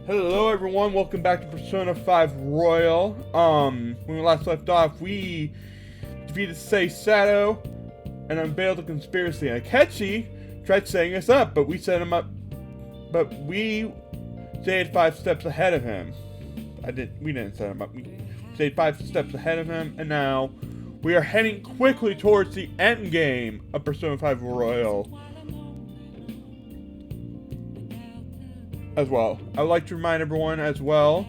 Hello everyone, welcome back to Persona 5 Royal. When we last left off, we defeated Shido and unveiled the conspiracy. Akechi tried setting us up, but we set him up, but we stayed 5 steps ahead of him. We didn't set him up, we stayed 5 steps ahead of him, and now we are heading quickly towards the end game of Persona 5 Royal. As well, I would like to remind everyone as well,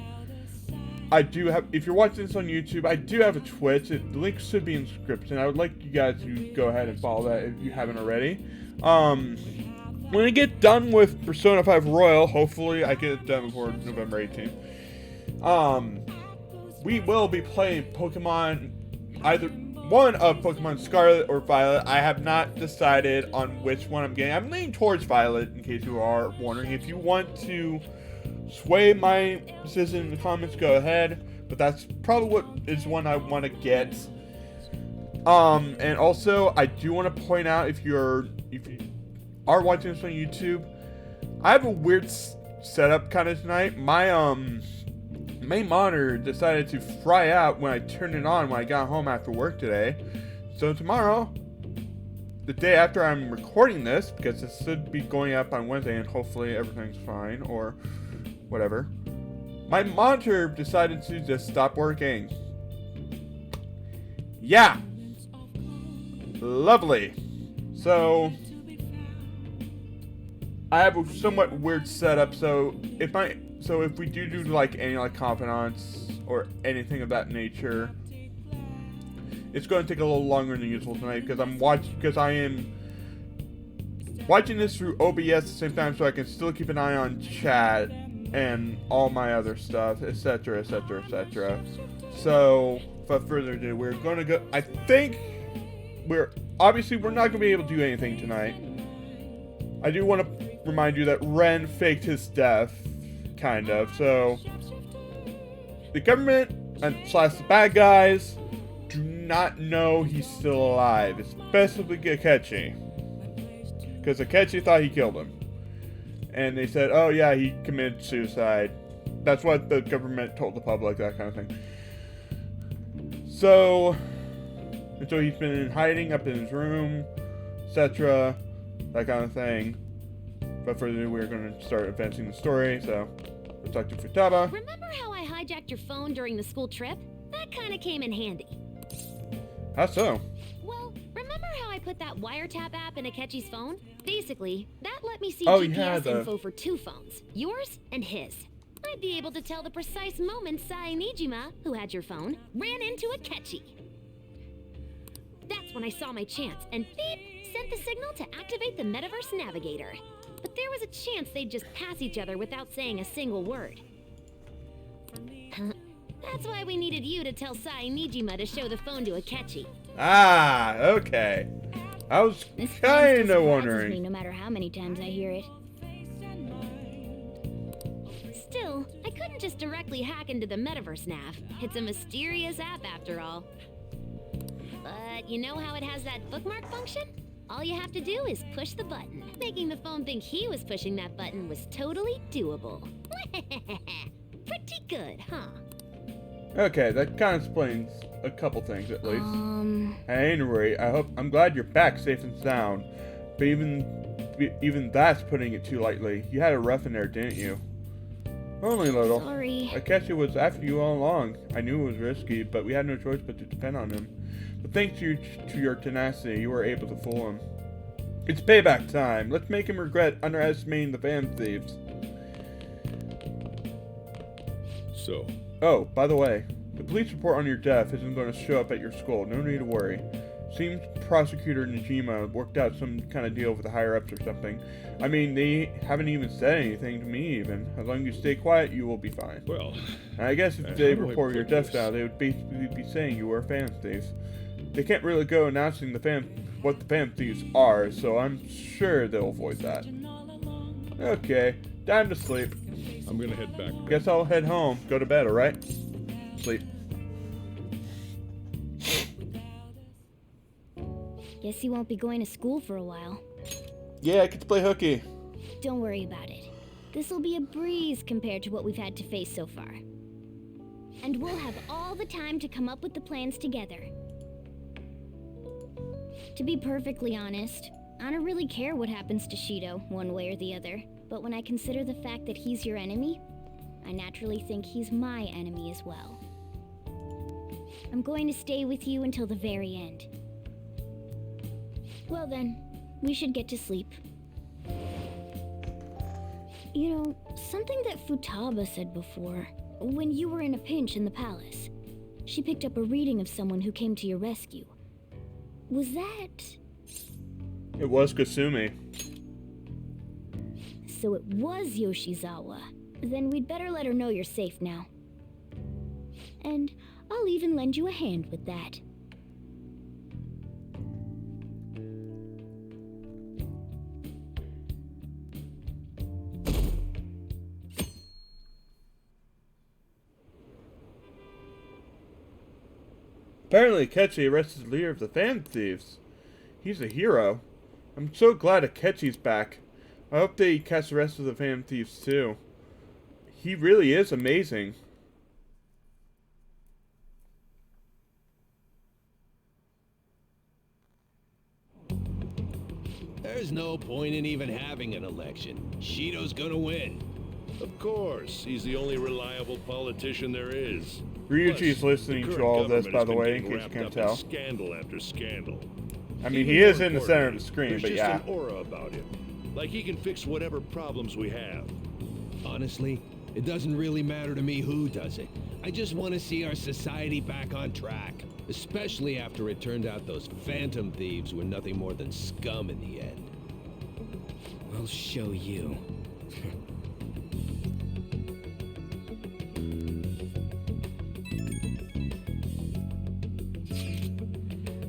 I do have, if you're watching this on YouTube, I do have a Twitch. The link should be in the description. I would like you guys to go ahead and follow that if you haven't already. When I get done with Persona 5 Royal, hopefully I get it done before November 18th, we will be playing Pokemon, either one of Pokemon Scarlet or Violet. I have not decided on which one I'm getting. I'm leaning towards Violet, in case you are wondering. If you want to sway my decision in the comments, go ahead. But that's probably what is one I want to get. And also, I do want to point out, if you are watching this on YouTube, I have a weird setup kind of tonight. My main monitor decided to fry out when I turned it on when I got home after work today. So tomorrow, the day after I'm recording this, because this should be going up on Wednesday and hopefully everything's fine or whatever, my monitor decided to just stop working. Yeah. Lovely. So I have a somewhat weird setup, so if we do like any like confidants or anything of that nature, it's going to take a little longer than usual tonight because I am watching this through OBS at the same time, so I can still keep an eye on chat and all my other stuff, etc, etc, etc. So without further ado, we're going to go. I think we're not going to be able to do anything tonight. I do want to remind you that Ren faked his death, kind of. So the government and slash the bad guys do not know he's still alive, especially Akechi, because Akechi thought he killed him, and they said, "Oh yeah, he committed suicide." That's what the government told the public, that kind of thing. So he's been in hiding up in his room, etc., that kind of thing. But further ado, we're going to start advancing the story, so let's talk to Futaba. Remember how I hijacked your phone during the school trip? That kind of came in handy. How so? Well, remember how I put that wiretap app in Akechi's phone? Basically, that let me see Oh, GPS info for 2 phones, yours and his. I'd be able to tell the precise moment Nijima, who had your phone, ran into Akechi. That's when I saw my chance, and beep, sent the signal to activate the Metaverse Navigator. But there was a chance they'd just pass each other without saying a single word. That's why we needed you to tell Nijima to show the phone to Akechi. Ah, okay. I was kind of wondering. Me no matter how many times I hear it. Still, I couldn't just directly hack into the Metaverse Nav. It's a mysterious app after all. But you know how it has that bookmark function? All you have to do is push the button. Making the phone think he was pushing that button was totally doable. Pretty good, huh? Okay, that kind of explains a couple things at least. At any rate, I'm glad you're back safe and sound. But even that's putting it too lightly. You had a rough in there, didn't you? Only a little. Sorry. Akechi was after you all along. I knew it was risky, but we had no choice but to depend on him. But thanks to your tenacity, you were able to fool him. It's payback time. Let's make him regret underestimating the fan thieves. So. Oh, by the way, the police report on your death isn't going to show up at your school. No need to worry. Seems Prosecutor Nijima worked out some kind of deal with the higher-ups or something. I mean, they haven't even said anything to me even. As long as you stay quiet, you will be fine. Well, and I guess if they report your death now, they would basically be saying you were a fan thief. They can't really go announcing what the fan thieves are, so I'm sure they'll avoid that. Okay, time to sleep. I'm gonna head back. Guess I'll head home. Go to bed, alright? Sleep. Guess you won't be going to school for a while. Yeah, I get to play hooky. Don't worry about it. This'll be a breeze compared to what we've had to face so far. And we'll have all the time to come up with the plans together. To be perfectly honest, I don't really care what happens to Shido, one way or the other. But when I consider the fact that he's your enemy, I naturally think he's my enemy as well. I'm going to stay with you until the very end. Well then, we should get to sleep. You know, something that Futaba said before, when you were in a pinch in the palace, she picked up a reading of someone who came to your rescue. Was that... It was Kasumi. So it was Yoshizawa. Then we'd better let her know you're safe now. And I'll even lend you a hand with that. Apparently, Akechi arrested the leader of the fan thieves. He's a hero. I'm so glad Akechi's back. I hope they catch the rest of the fan thieves too. He really is amazing. There's no point in even having an election. Shido's gonna win. Of course, he's the only reliable politician there is. Ryuji's Plus, listening the to all of this, current by the government way, has in been case you getting can't wrapped tell. up in scandal after scandal. I mean, Even he more is in the center of the importantly, screen, there's but just yeah. an aura about him. Like he can fix whatever problems we have. Honestly, it doesn't really matter to me who does it. I just want to see our society back on track. Especially after it turned out those phantom thieves were nothing more than scum in the end. I'll show you.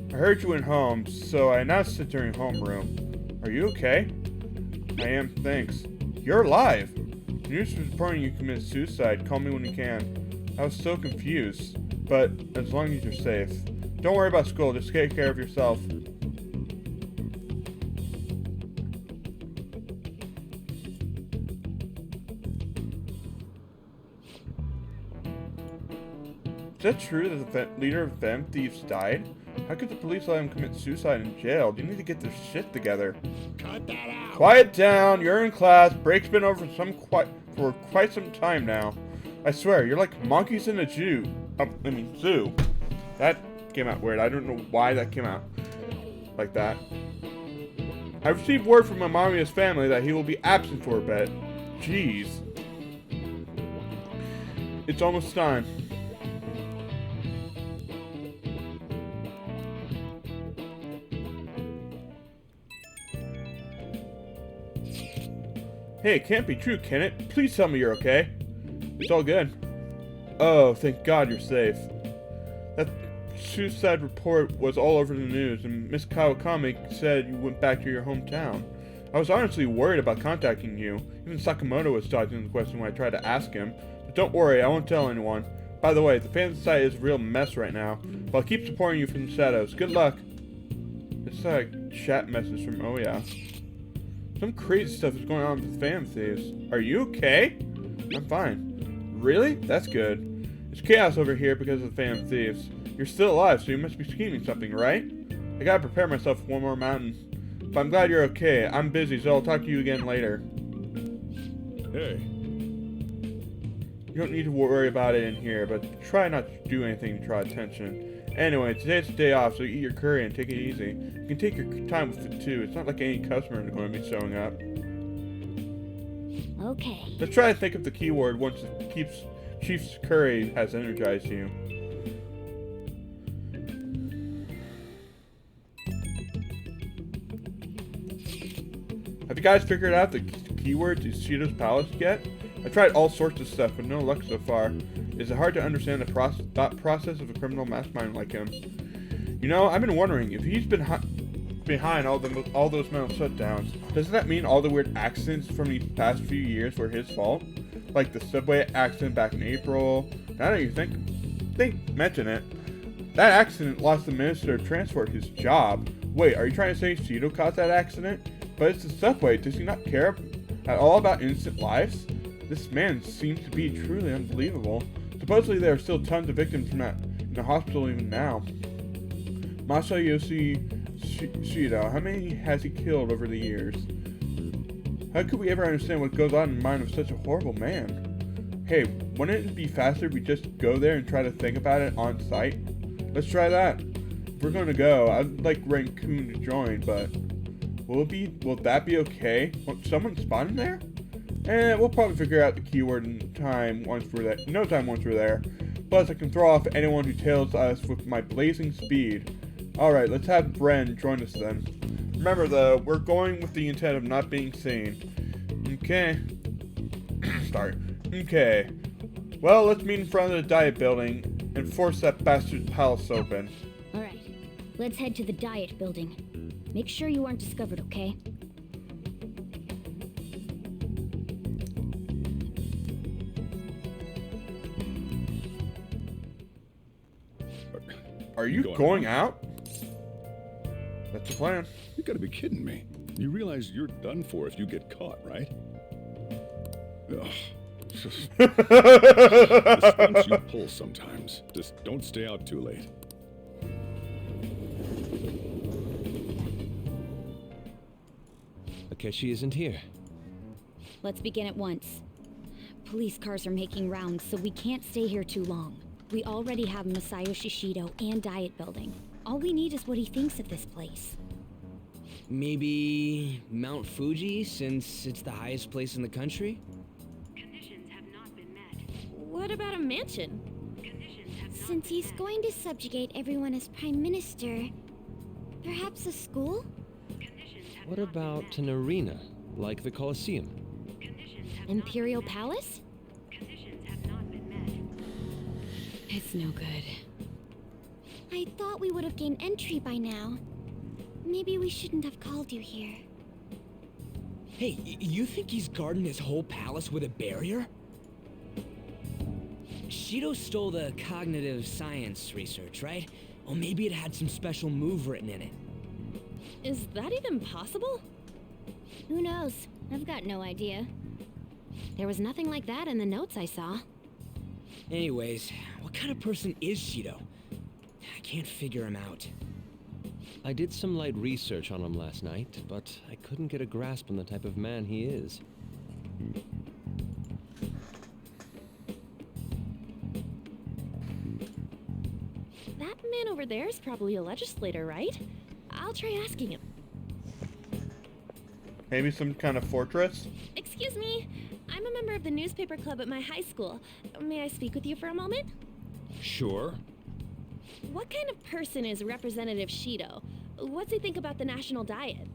I heard you went home, so I announced it during homeroom. Are you okay? I am, thanks. You're alive! News was reporting you committed suicide. Call me when you can. I was so confused, but as long as you're safe. Don't worry about school, just take care of yourself. Is that true that the leader of them thieves died? How could the police let him commit suicide in jail? You need to get their shit together. Cut that out! Quiet down, you're in class. Break's been over for quite some time now. I swear, you're like monkeys in a zoo. Zoo. That came out weird. I don't know why that came out like that. I've received word from Amamiya's family that he will be absent for a bit. Jeez. It's almost time. Hey, it can't be true, can it? Please tell me you're okay. It's all good. Oh, thank God you're safe. That suicide report was all over the news, and Miss Kawakami said you went back to your hometown. I was honestly worried about contacting you. Even Sakamoto was dodging the question when I tried to ask him. But don't worry, I won't tell anyone. By the way, the fan society is a real mess right now, but I'll keep supporting you from the shadows. Good luck. It's like a chat message from Oya. Some crazy stuff is going on with the fan thieves. Are you okay? I'm fine. Really? That's good. It's chaos over here because of the fan thieves. You're still alive, so you must be scheming something, right? I gotta prepare myself for one more mountain. But I'm glad you're okay. I'm busy, so I'll talk to you again later. Hey, You don't need to worry about it in here, but try not to do anything to draw attention. Anyway, today's a day off, so eat your curry and take it easy. You can take your time with it too. It's not like any customer is going to be showing up. Okay. Let's try to think of the keyword once the Chief's curry has energized you. Have you guys figured out the keyword to Shido's palace yet? I tried all sorts of stuff, but no luck so far. Is it hard to understand the thought process of a criminal mastermind like him? You know, I've been wondering, if he's been behind all those mental shutdowns, doesn't that mean all the weird accidents from these past few years were his fault? Like the subway accident back in April. Now that you mention it, that accident lost the Minister of Transport his job. Wait, are you trying to say Shido caused that accident? But it's the subway. Does he not care At all about innocent lives? This man seems to be truly unbelievable. Supposedly there are still tons of victims from that in the hospital even now. Masayoshi Shido, how many has he killed over the years? How could we ever understand what goes on in the mind of such a horrible man? Hey, wouldn't it be faster if we just go there and try to think about it on site? Let's try that. If we're going to go, I'd like Raccoon to join, but will that be okay? Won't someone spawn in there? We'll probably figure out the keyword in time once we're there. No time once we're there. Plus, I can throw off anyone who tails us with my blazing speed. Alright, let's have Bren join us then. Remember though, we're going with the intent of not being seen. Okay. Start. Okay. Well, let's meet in front of the Diet Building and force that bastard's palace open. Alright, let's head to the Diet Building. Make sure you aren't discovered, okay? Are you going out? That's the plan. You gotta be kidding me. You realize you're done for if you get caught, right? Ugh. The stunts you pull sometimes. Just don't stay out too late. Akechi isn't here. Let's begin at once. Police cars are making rounds, so we can't stay here too long. We already have Masayoshi Shido and Diet Building. All we need is what he thinks of this place. Maybe Mount Fuji, since it's the highest place in the country? Conditions have not been met. What about a mansion? Conditions have not Since he's going to subjugate everyone as Prime Minister, perhaps a school? Conditions have What not been about met. an arena, like the Colosseum? Conditions have Imperial not been Palace? met. Conditions have not been met. It's no good. I thought we would have gained entry by now. Maybe we shouldn't have called you here. Hey, you think he's guarding his whole palace with a barrier? Shido stole the cognitive science research, right? Or maybe it had some special move written in it. Is that even possible? Who knows? I've got no idea. There was nothing like that in the notes I saw. Anyways, what kind of person is Shido? I can't figure him out. I did some light research on him last night, but I couldn't get a grasp on the type of man he is. That man over there is probably a legislator, right? I'll try asking him. Maybe some kind of fortress? Excuse me, I'm a member of the newspaper club at my high school. May I speak with you for a moment? Sure. What kind of person is Representative Shido? What's he think about the national diet?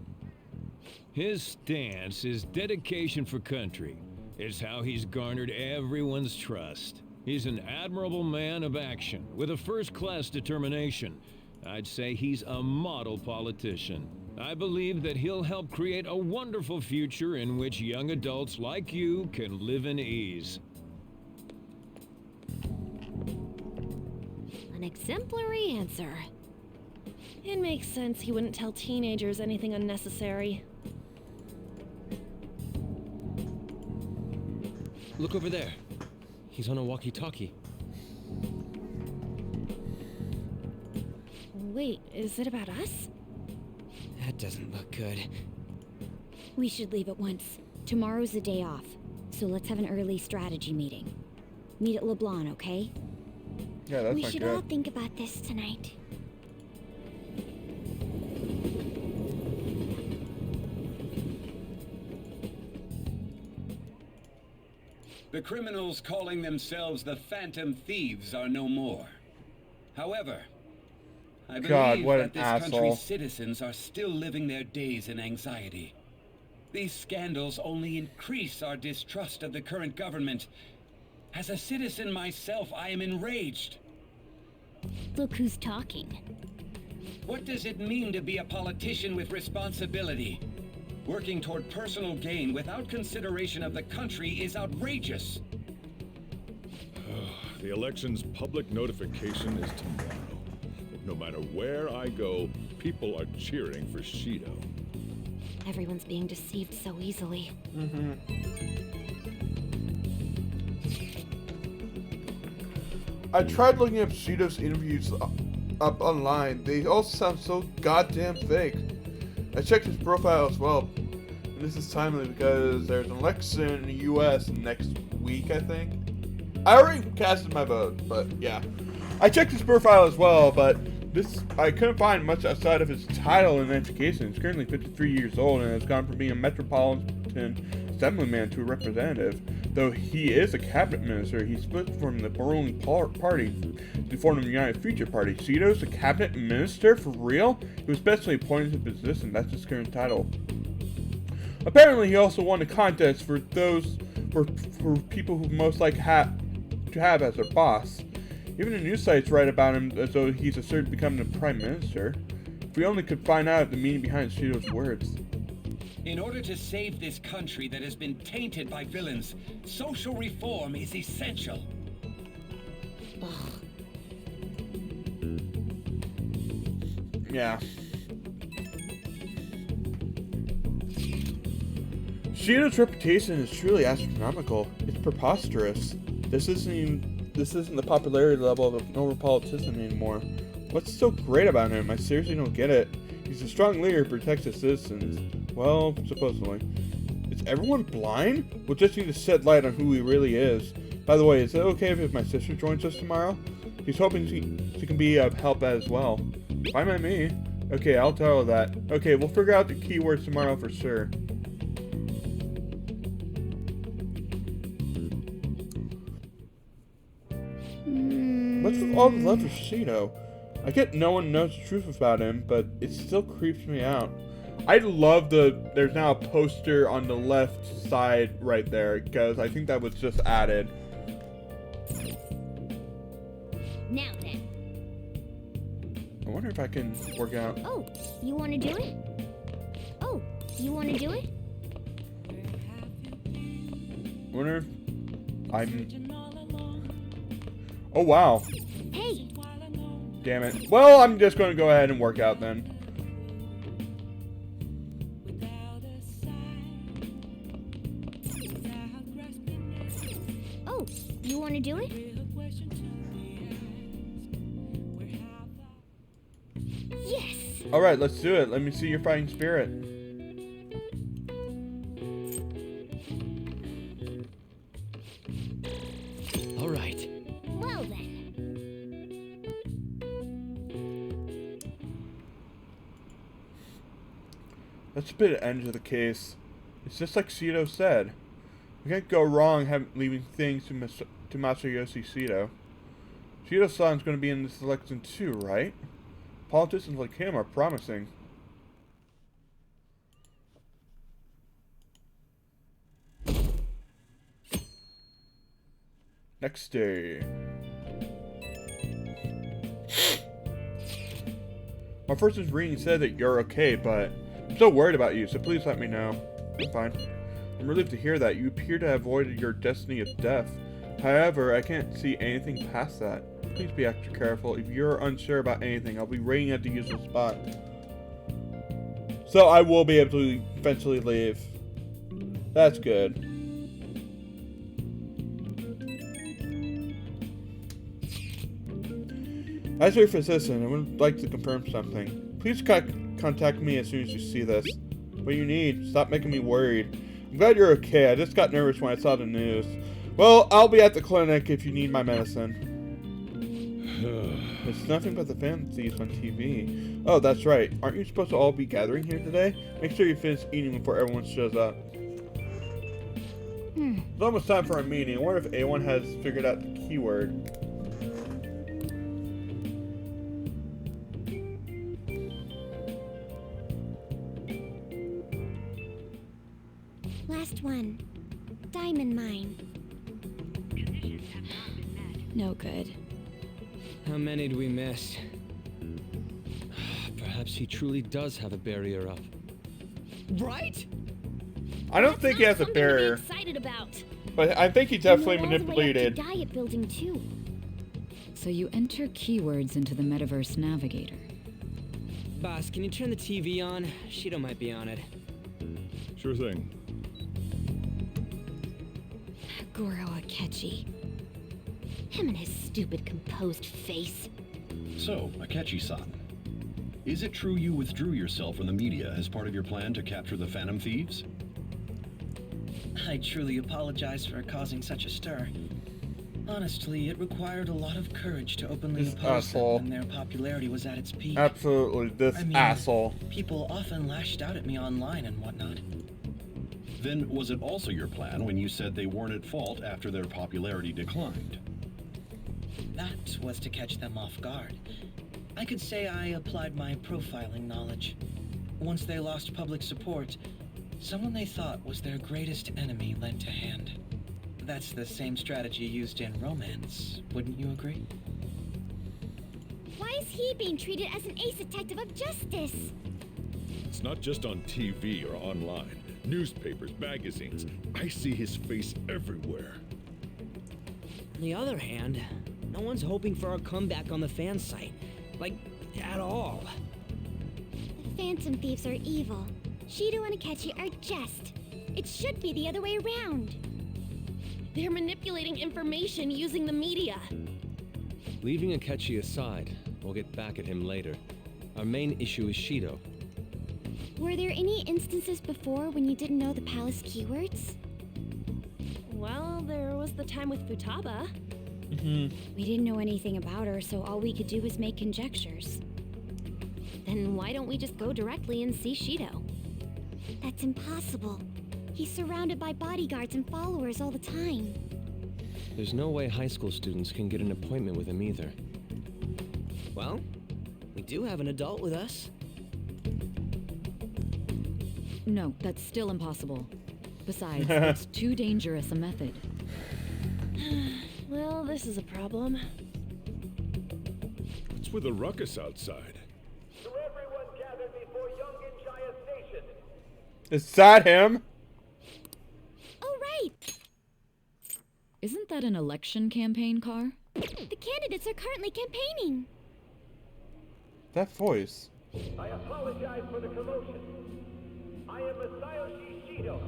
His stance is dedication for country. It's how he's garnered everyone's trust. He's an admirable man of action, with a first-class determination. I'd say he's a model politician. I believe that he'll help create a wonderful future in which young adults like you can live in ease. An exemplary answer. It makes sense he wouldn't tell teenagers anything unnecessary. Look over there. He's on a walkie-talkie. Wait, is it about us? That doesn't look good. We should leave at once. Tomorrow's the day off, so let's have an early strategy meeting. Meet at LeBlanc, okay? Yeah, that's We not should good. all think about this tonight. The criminals calling themselves the Phantom Thieves are no more. However, I God, believe what that an this asshole. country's citizens are still living their days in anxiety. These scandals only increase our distrust of the current government. As a citizen myself, I am enraged. Look who's talking. What does it mean to be a politician with responsibility? Working toward personal gain without consideration of the country is outrageous. The election's public notification is tomorrow. No matter where I go, people are cheering for Shido. Everyone's being deceived so easily. I tried looking up Shido's interviews up online. They all sound so goddamn fake. I checked his profile as well. And this is timely because there's an election in the US next week, I think. I already casted my vote, but yeah. I checked his profile as well, but I couldn't find much outside of his title and education. He's currently 53 years old and has gone from being a metropolitan assemblyman to a representative. Though he is a cabinet minister, he split from the ruling party to form the United Future Party. Shido's a cabinet minister? For real? He was specially appointed to the position. That's his current title. Apparently, he also won a contest for people who most like to have as their boss. Even the news sites write about him as though he's asserted to become the prime minister. If we only could find out the meaning behind Shido's words. In order to save this country that has been tainted by villains, social reform is essential. Yeah. Shido's reputation is truly astronomical. It's preposterous. This isn't the popularity level of a normal politician anymore. What's so great about him? I seriously don't get it. He's a strong leader who protects his citizens. Well, supposedly. Is everyone blind? We'll just need to shed light on who he really is. By the way, is it okay if my sister joins us tomorrow? He's hoping she can be of help as well. Why not me? Okay, I'll tell her that. Okay, we'll figure out the keywords tomorrow for sure. What's with all the love for Shido? I get no one knows the truth about him, but it still creeps me out. I love there's now a poster on the left side right there, because I think that was just added. Now then. I wonder if I can work out. Oh, you want to do it? Oh, you want to do it? I wonder if I'm... Oh, wow. Hey! Damn it. Well, I'm just going to go ahead and work out then. Oh, you want to do it? Yes! Alright, let's do it. Let me see your fighting spirit. Alright. Well then. That's a bit of end of the case. It's just like Shido said. We can't go wrong leaving things to Masayoshi Shido. Shido-san's going to be in this election too, right? Politicians like him are promising. Next day. My first reading said that you're okay, but I'm still worried about you, so please let me know. I'm fine. I'm relieved to hear that. You appear to have avoided your destiny of death. However, I can't see anything past that. Please be extra careful. If you're unsure about anything, I'll be waiting at the usual spot. So I will be able to eventually leave. That's good. As your physician, I would like to confirm something. Please contact me as soon as you see this. What you need, stop making me worried. I'm glad you're okay. I just got nervous when I saw the news. Well, I'll be at the clinic if you need my medicine. It's nothing but the fantasies on TV. Oh, that's right. Aren't you supposed to all be gathering here today? Make sure you finish eating before everyone shows up. It's almost time for our meeting. I wonder if A1 has figured out the keyword. Last one. Diamond mine. Conditions have not been met. No good. How many do we miss? Perhaps he truly does have a barrier up. Right? I don't think he has a Something to be barrier, excited about. but I think he definitely manipulated. Diet building too. So you enter keywords into the Metaverse Navigator. Boss, can you turn the TV on? Shido might be on it. Sure thing. Goro Akechi. Him and his stupid composed face. So, Akechi-san, is it true you withdrew yourself from the media as part of your plan to capture the Phantom Thieves? I truly apologize for causing such a stir. Honestly, it required a lot of courage to openly This oppose them asshole. when their popularity was at its peak. Absolutely, this I mean, asshole. People often lashed out at me online and whatnot. Then was it also your plan when you said they weren't at fault after their popularity declined? That was to catch them off guard. I could say I applied my profiling knowledge. Once they lost public support, someone they thought was their greatest enemy lent a hand. That's the same strategy used in romance, wouldn't you agree? Why is he being treated as an ace detective of justice? It's not just on TV or online. Newspapers, magazines. I see his face everywhere. On the other hand, no one's hoping for a comeback on the fan site. Like, at all. The Phantom Thieves are evil. Shido and Akechi are just. It should be the other way around. They're manipulating information using the media. Leaving Akechi aside, we'll get back at him later. Our main issue is Shido. Were there any instances before when you didn't know the palace keywords? Well, there was the time with Futaba. We didn't know anything about her, so all we could do was make conjectures. Then why don't we just go directly and see Shido? That's impossible. He's surrounded by bodyguards and followers all the time. There's no way high school students can get an appointment with him either. Well, we do have an adult with us. No, that's still impossible. Besides, it's too dangerous a method. Well, this is a problem. What's with the ruckus outside? To everyone gathered before Yongen Jaya Station. Is that him? Oh, right! Isn't that an election campaign car? The candidates are currently campaigning. That voice. I apologize for the commotion. I am Masayoshi Shido.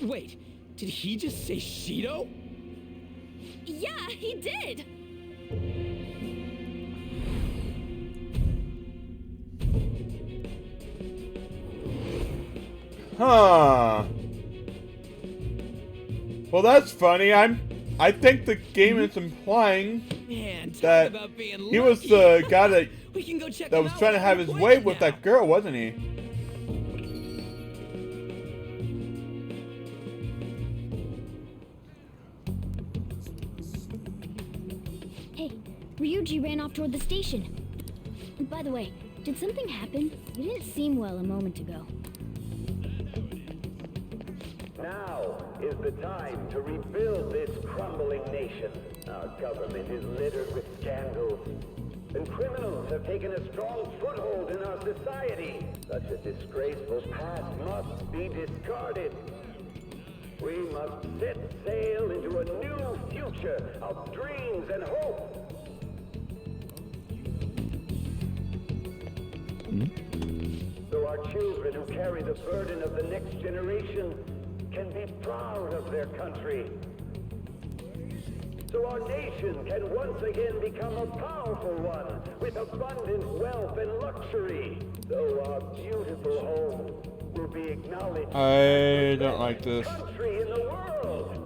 Wait, did he just say Shido? Yeah, he did! Huh. Well, that's funny. I think the game is implying Man, talk that about being he was lucky. the guy that We can go check that him was out trying to while have we're his way pointing with now. that girl, wasn't he? Hey, Ryuji ran off toward the station. By the way, did something happen? You didn't seem well a moment ago. Now is the time to rebuild this crumbling nation. Our government is littered with scandals, and criminals have taken a strong foothold in our society. Such a disgraceful past must be discarded. We must set sail into a new future of dreams and hope. So our children who carry the burden of the next generation can be proud of their country. So our nation can once again become a powerful one with abundant wealth and luxury. So our beautiful home will be acknowledged I don't like this. country in the world.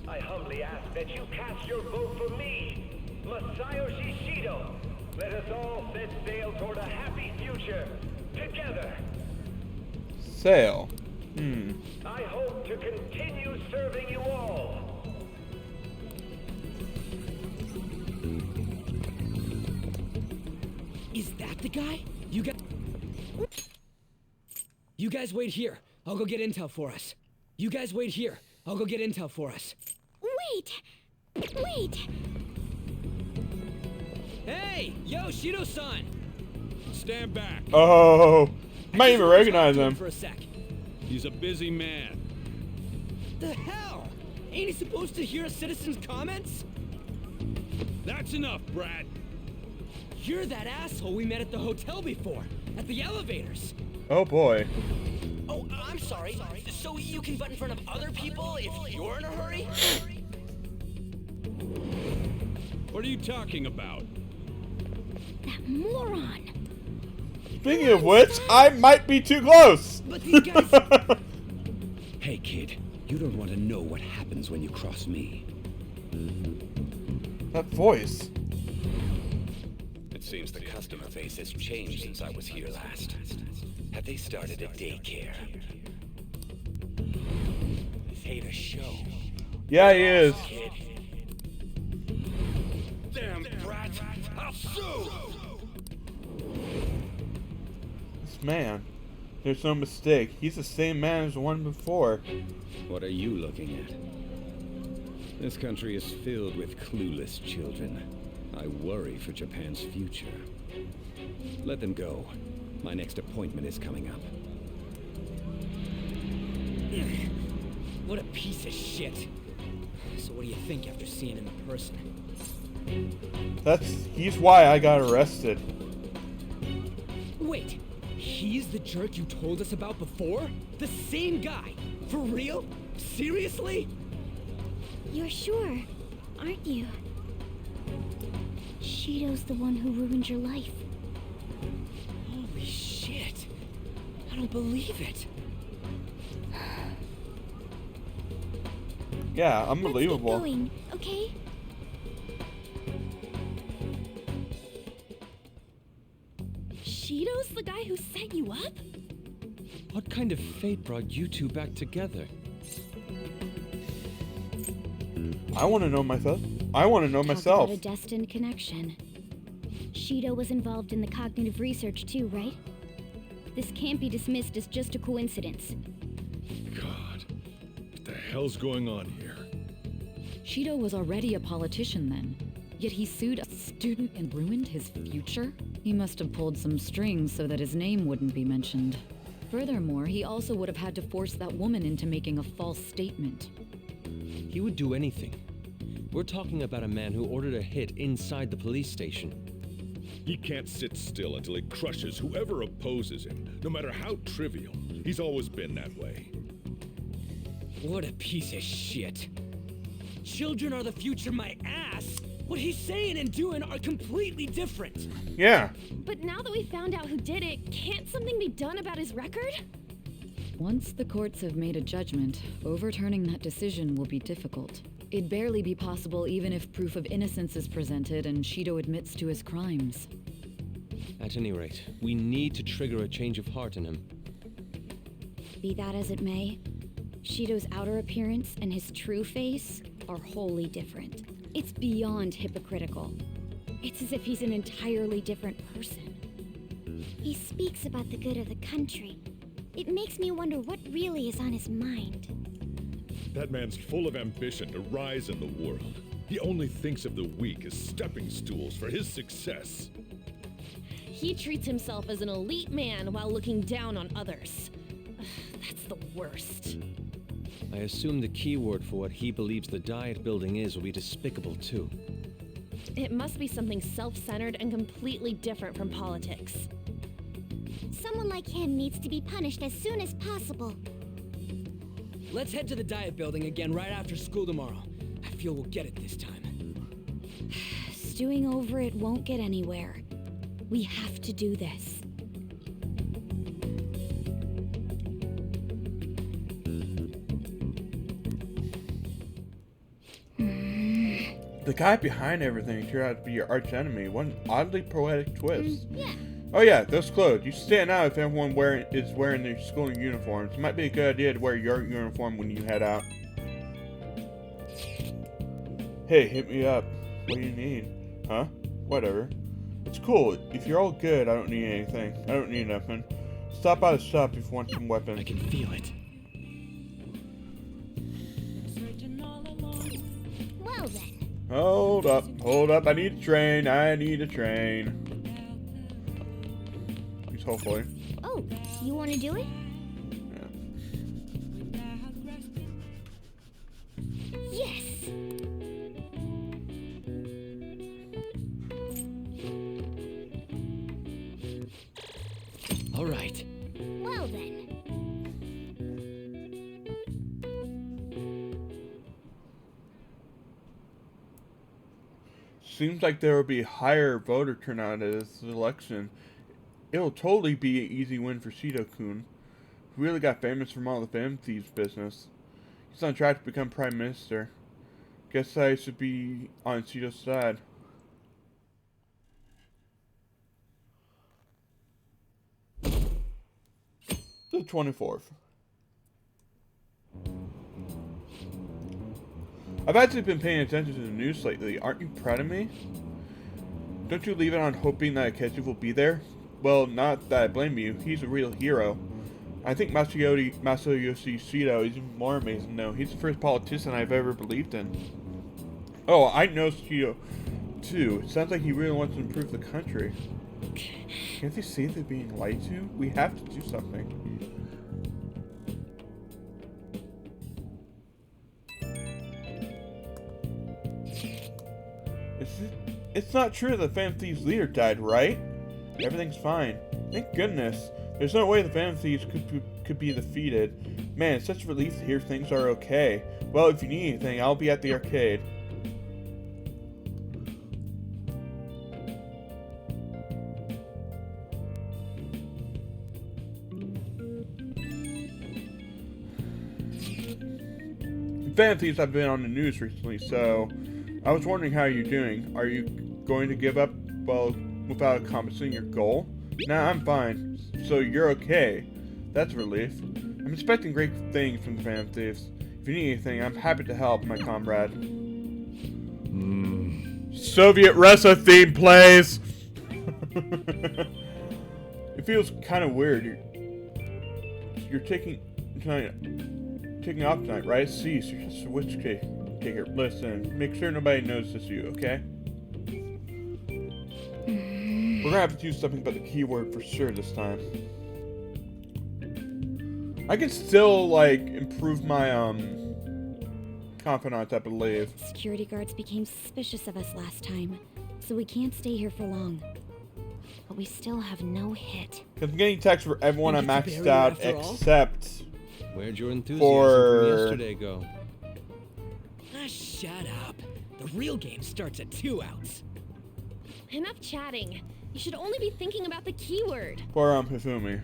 I humbly ask that you cast your vote for me, Masayoshi Shido. Let us all set sail toward a happy future, together. Sail. I hope to continue serving you all. Is that the guy? You guys wait here. I'll go get intel for us. You guys wait here. I'll go get intel for us. Wait! Wait! Hey! Yo, Shido-san! Stand back. Oh, might even recognize him. For a sec. He's a busy man. The hell? Ain't he supposed to hear a citizen's comments? That's enough, Brad. You're that asshole we met at the hotel before, at the elevators. Oh boy. Oh, I'm sorry. So you can butt in front of other people if you're in a hurry? What are you talking about? That moron. Speaking of which, I might be too close. But these guys... Hey, kid. You don't want to know what happens when you cross me. That voice. It seems the customer base has changed since I was here last. Have they started a daycare? This ain't a show. Yeah, he is. Kid. Damn brat! I'll sue! This man. There's no mistake. He's the same man as the one before. What are you looking at? This country is filled with clueless children. I worry for Japan's future. Let them go. My next appointment is coming up. What a piece of shit. So what do you think after seeing him in person? He's why I got arrested. Wait, he's the jerk you told us about before? The same guy? For real? Seriously? You're sure, aren't you? Shido's the one who ruined your life. Holy shit. I don't believe it. Yeah, unbelievable. Let's get going, okay? Shido's the guy who set you up? What kind of fate brought you two back together? I want to know myself. I want to know myself. Talk about a destined connection. Shido was involved in the cognitive research too, right? This can't be dismissed as just a coincidence. God, what the hell's going on here? Shido was already a politician then, yet he sued a student and ruined his future? He must have pulled some strings so that his name wouldn't be mentioned. Furthermore, he also would have had to force that woman into making a false statement. He would do anything. We're talking about a man who ordered a hit inside the police station. He can't sit still until he crushes whoever opposes him, no matter how trivial. He's always been that way. What a piece of shit. Children are the future, my ass. What he's saying and doing are completely different. Yeah. But now that we found out who did it, can't something be done about his record? Once the courts have made a judgment, overturning that decision will be difficult. It'd barely be possible even if proof of innocence is presented and Shido admits to his crimes. At any rate, we need to trigger a change of heart in him. Be that as it may, Shido's outer appearance and his true face are wholly different. It's beyond hypocritical. It's as if he's an entirely different person. He speaks about the good of the country. It makes me wonder what really is on his mind. That man's full of ambition to rise in the world. He only thinks of the weak as stepping stools for his success. He treats himself as an elite man while looking down on others. That's the worst. I assume the key word for what he believes the Diet Building is will be despicable too. It must be something self-centered and completely different from politics. Someone like him needs to be punished as soon as possible. Let's head to the Diet Building again right after school tomorrow. I feel we'll get it this time. Stewing over it won't get anywhere. We have to do this. The guy behind everything turned out to be your arch enemy. What an oddly poetic twist. Yeah. Oh yeah, those clothes. You stand out if everyone is wearing their school uniforms. It might be a good idea to wear your uniform when you head out. Hey, hit me up. What do you need? Huh? Whatever. It's cool. If you're all good, I don't need anything. I don't need nothing. Stop by the shop if you want some weapons. I can feel it. Well then. Hold up. I need a train. Hopefully. Oh, you want to do it? Yeah. Seems like there will be higher voter turnout at this election. It'll totally be an easy win for Shido-kun, who really got famous from all the Phantom Thieves business. He's on track to become Prime Minister. Guess I should be on Shido's side. The 24th. I've actually been paying attention to the news lately. Aren't you proud of me? Don't you leave it on hoping that Akechi will be there? Well, not that I blame you. He's a real hero. I think Masayoshi Shido is even more amazing though. He's the first politician I've ever believed in. Oh, I know Shido too. It sounds like he really wants to improve the country. Can't they see they're being lied to? We have to do something. It's not true the Phantom Thieves leader died, right? Everything's fine. Thank goodness. There's no way the Phantom Thieves could be defeated. Man, it's such a relief to hear things are okay. Well, if you need anything, I'll be at the arcade. The Phantom Thieves have been on the news recently, so I was wondering how you're doing. Are you going to give up, well, without accomplishing your goal? Nah, I'm fine. So you're okay. That's a relief. I'm expecting great things from the Phantom Thieves. If you need anything, I'm happy to help, my comrade. Soviet Russia theme plays! It feels kind of weird. You're taking off tonight, right? See, so you're just a switch taker. Listen, make sure nobody notices you, okay? We're gonna have to do something about the keyword for sure this time. I can still, like, improve my, confidant, I believe. Security guards became suspicious of us last time, so we can't stay here for long. But we still have no hit. Because I'm getting texts for everyone I maxed out except... Where'd your enthusiasm from yesterday go? Ah, shut up. The real game starts at 2 outs. Enough chatting. You should only be thinking about the keyword. For Hifumi,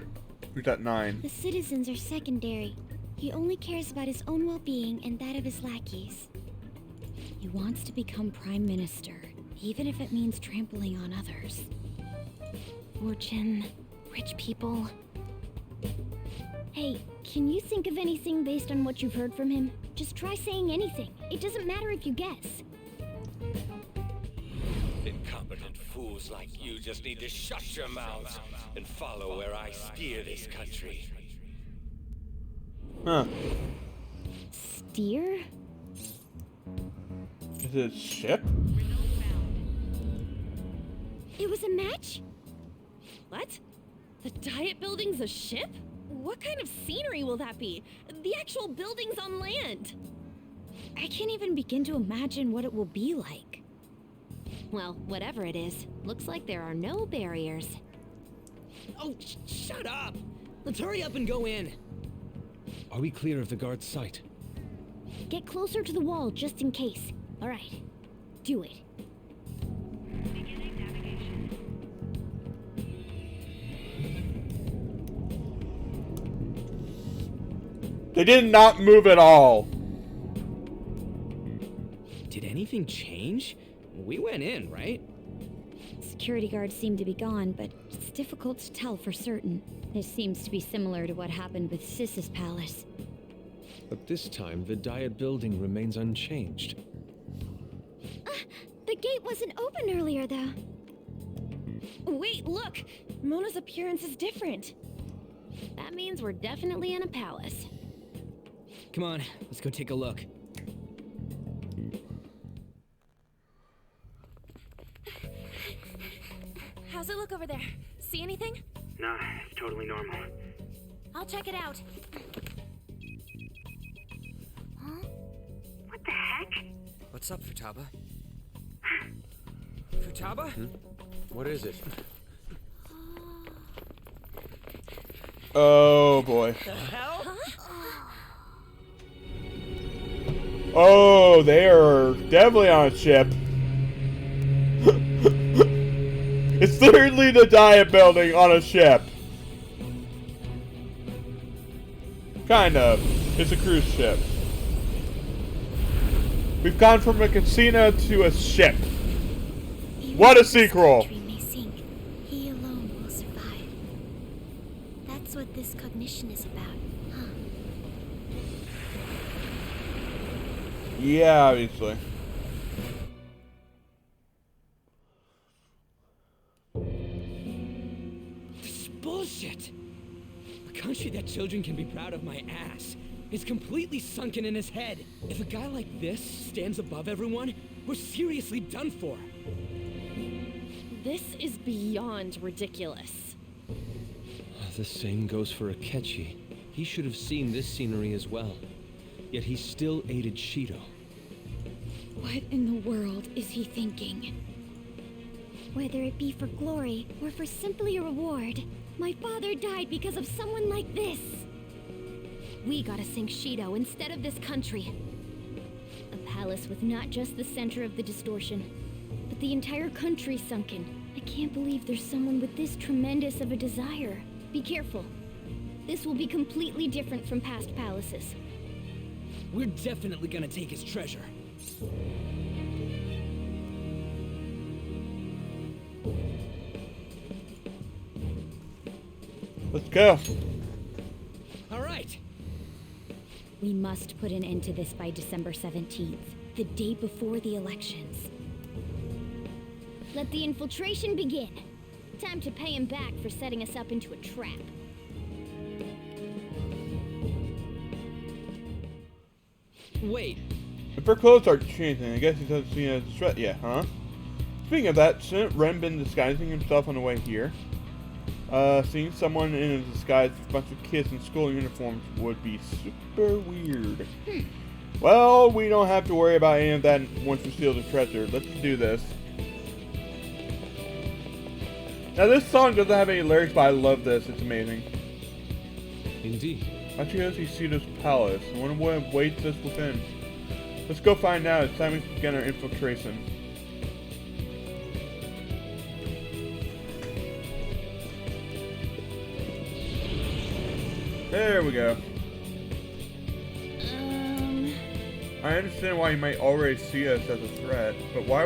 who's at 9. The citizens are secondary. He only cares about his own well-being and that of his lackeys. He wants to become Prime Minister, even if it means trampling on others. Fortune, rich people. Hey, can you think of anything based on what you've heard from him? Just try saying anything. It doesn't matter if you guess. Incompetent fools like you just need to shut your mouths and follow where I steer this country. Huh. Steer? Is it a ship? It was a match? What? The Diet Building's a ship? What kind of scenery will that be? The actual building's on land. I can't even begin to imagine what it will be like. Well, whatever it is, looks like there are no barriers. Oh, shut up! Let's hurry up and go in. Are we clear of the guard's sight? Get closer to the wall just in case. All right, do it. They did not move at all. Did anything change? We went in, right? Security guards seem to be gone, but it's difficult to tell for certain. This seems to be similar to what happened with Sis's palace. But this time, the Diet Building remains unchanged. The gate wasn't open earlier, though. Wait, look! Mona's appearance is different. That means we're definitely in a palace. Come on, let's go take a look. How's it look over there? See anything? Nah, it's totally normal. I'll check it out. Huh? What the heck? What's up, Futaba? Futaba? What is it? Oh boy. The hell? Oh, they are definitely on a ship. literally the diet building on a ship. Kind of. It's a cruise ship. We've gone from a casino to a ship. What a sequel! May sink. He alone will survive. That's what this cognition is about, huh? Yeah, obviously. This is bullshit. A country that children can be proud of my ass is completely sunken in his head. If a guy like this stands above everyone, we're seriously done for. This is beyond ridiculous. The same goes for Akechi. He should have seen this scenery as well. Yet he still aided Shido. What in the world is he thinking? Whether it be for glory or for simply a reward, My father died because of someone like this. We gotta sink Shido instead of this country. A palace with not just the center of the distortion, but the entire country sunken. I can't believe there's someone with this tremendous of a desire. Be careful. This will be completely different from past palaces. We're definitely gonna take his treasure. Let's go. All right. We must put an end to this by December 17th, the day before the elections. Let the infiltration begin. Time to pay him back for setting us up into a trap. Wait. If her clothes are changing, I guess he doesn't see it as a threat yet, huh? Speaking of that, shouldn't Ren been disguising himself on the way here? Seeing someone in a disguise with a bunch of kids in school uniforms would be super weird. Well, we don't have to worry about any of that once we steal the treasure. Let's do this. Now, this song doesn't have any lyrics, but I love this. It's amazing. Indeed. I should go see Shido's palace. I wonder what awaits us within. Let's go find out. It's time we begin our infiltration. There we go. I understand why you might already see us as a threat, but why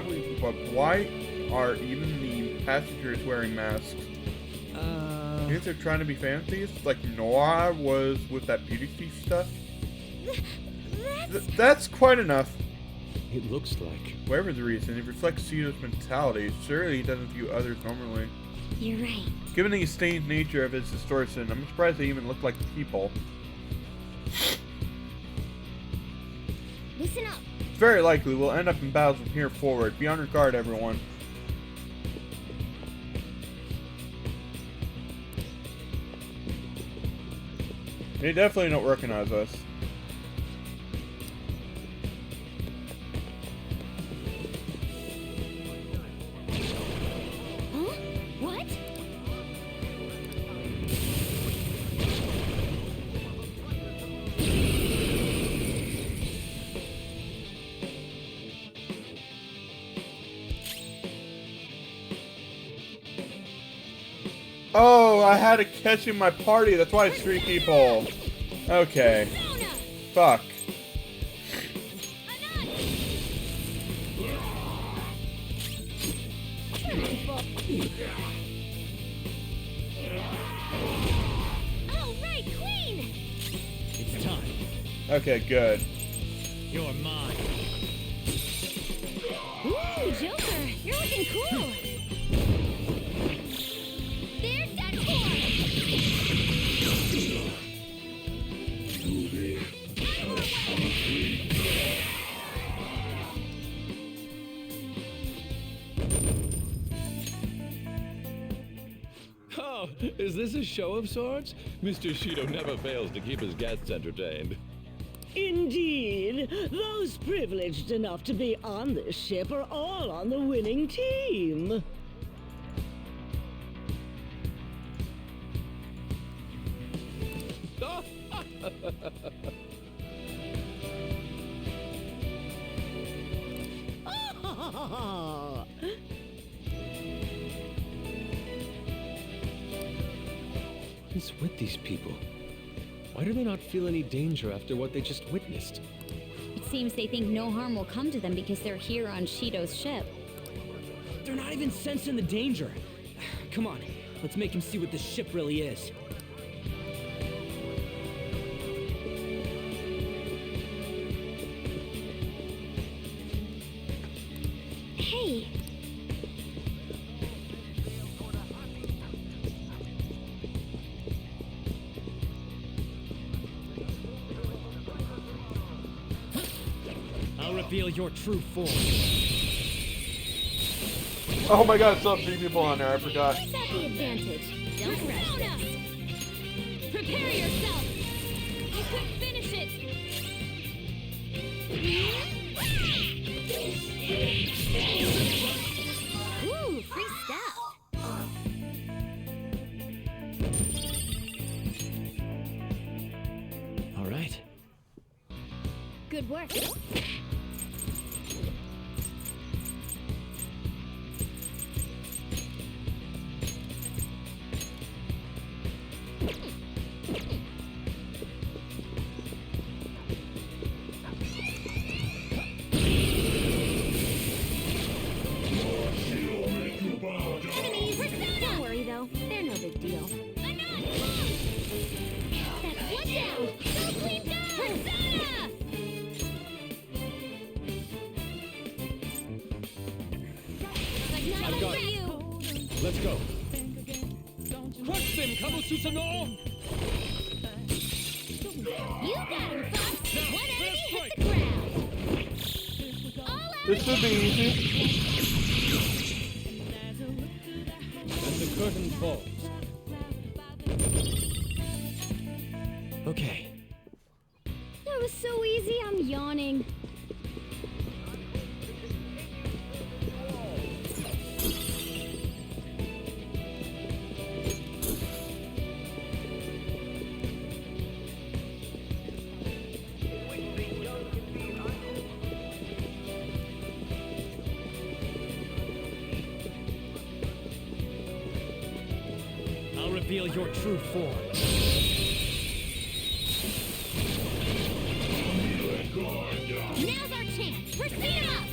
are even the passengers wearing masks? You think they're trying to be fancies? Like Noah was with that beauty thief stuff? That's quite enough. It looks like. Whatever the reason, it reflects Shido's mentality. Surely he doesn't view others normally. You're right. Given the stained nature of his distortion, I'm surprised they even look like people. Listen up. It's very likely we'll end up in battles from here forward. Be on your guard, everyone. They definitely don't recognize us. Huh? What? Oh, I had a catch in my party. That's why it's 3 people. Okay. Fuck. Oh, right, Queen! It's time. Okay, good. You're mine. Ooh, Joker, you're looking cool. There's that Oh, is this a show of sorts? Mr. Shido never fails to keep his guests entertained. Indeed. Those privileged enough to be on this ship are all on the winning team. is with these people? Why do they not feel any danger after what they just witnessed? It seems they think no harm will come to them because they're here on Shido's ship. They're not even sensing the danger. Come on, let's make him see what this ship really is. Hey! I'll reveal your true form. Oh my god, still have 3 people on there, I forgot. Who's at the advantage? Don't rush this. Prepare yourself. You could finish it. Ooh, free stuff. All right. Good work. Don't worry though, they're no big deal. That's one down. Go clean down. Persona! I've got it. Let's go. Crush them, Kabususano! You got him, Fox. One enemy hit the ground. All out. This should be easy. And the curtain falls. Okay. That was so easy, I'm yawning. I'll reveal your true form. Now's our chance. We're seeing him up.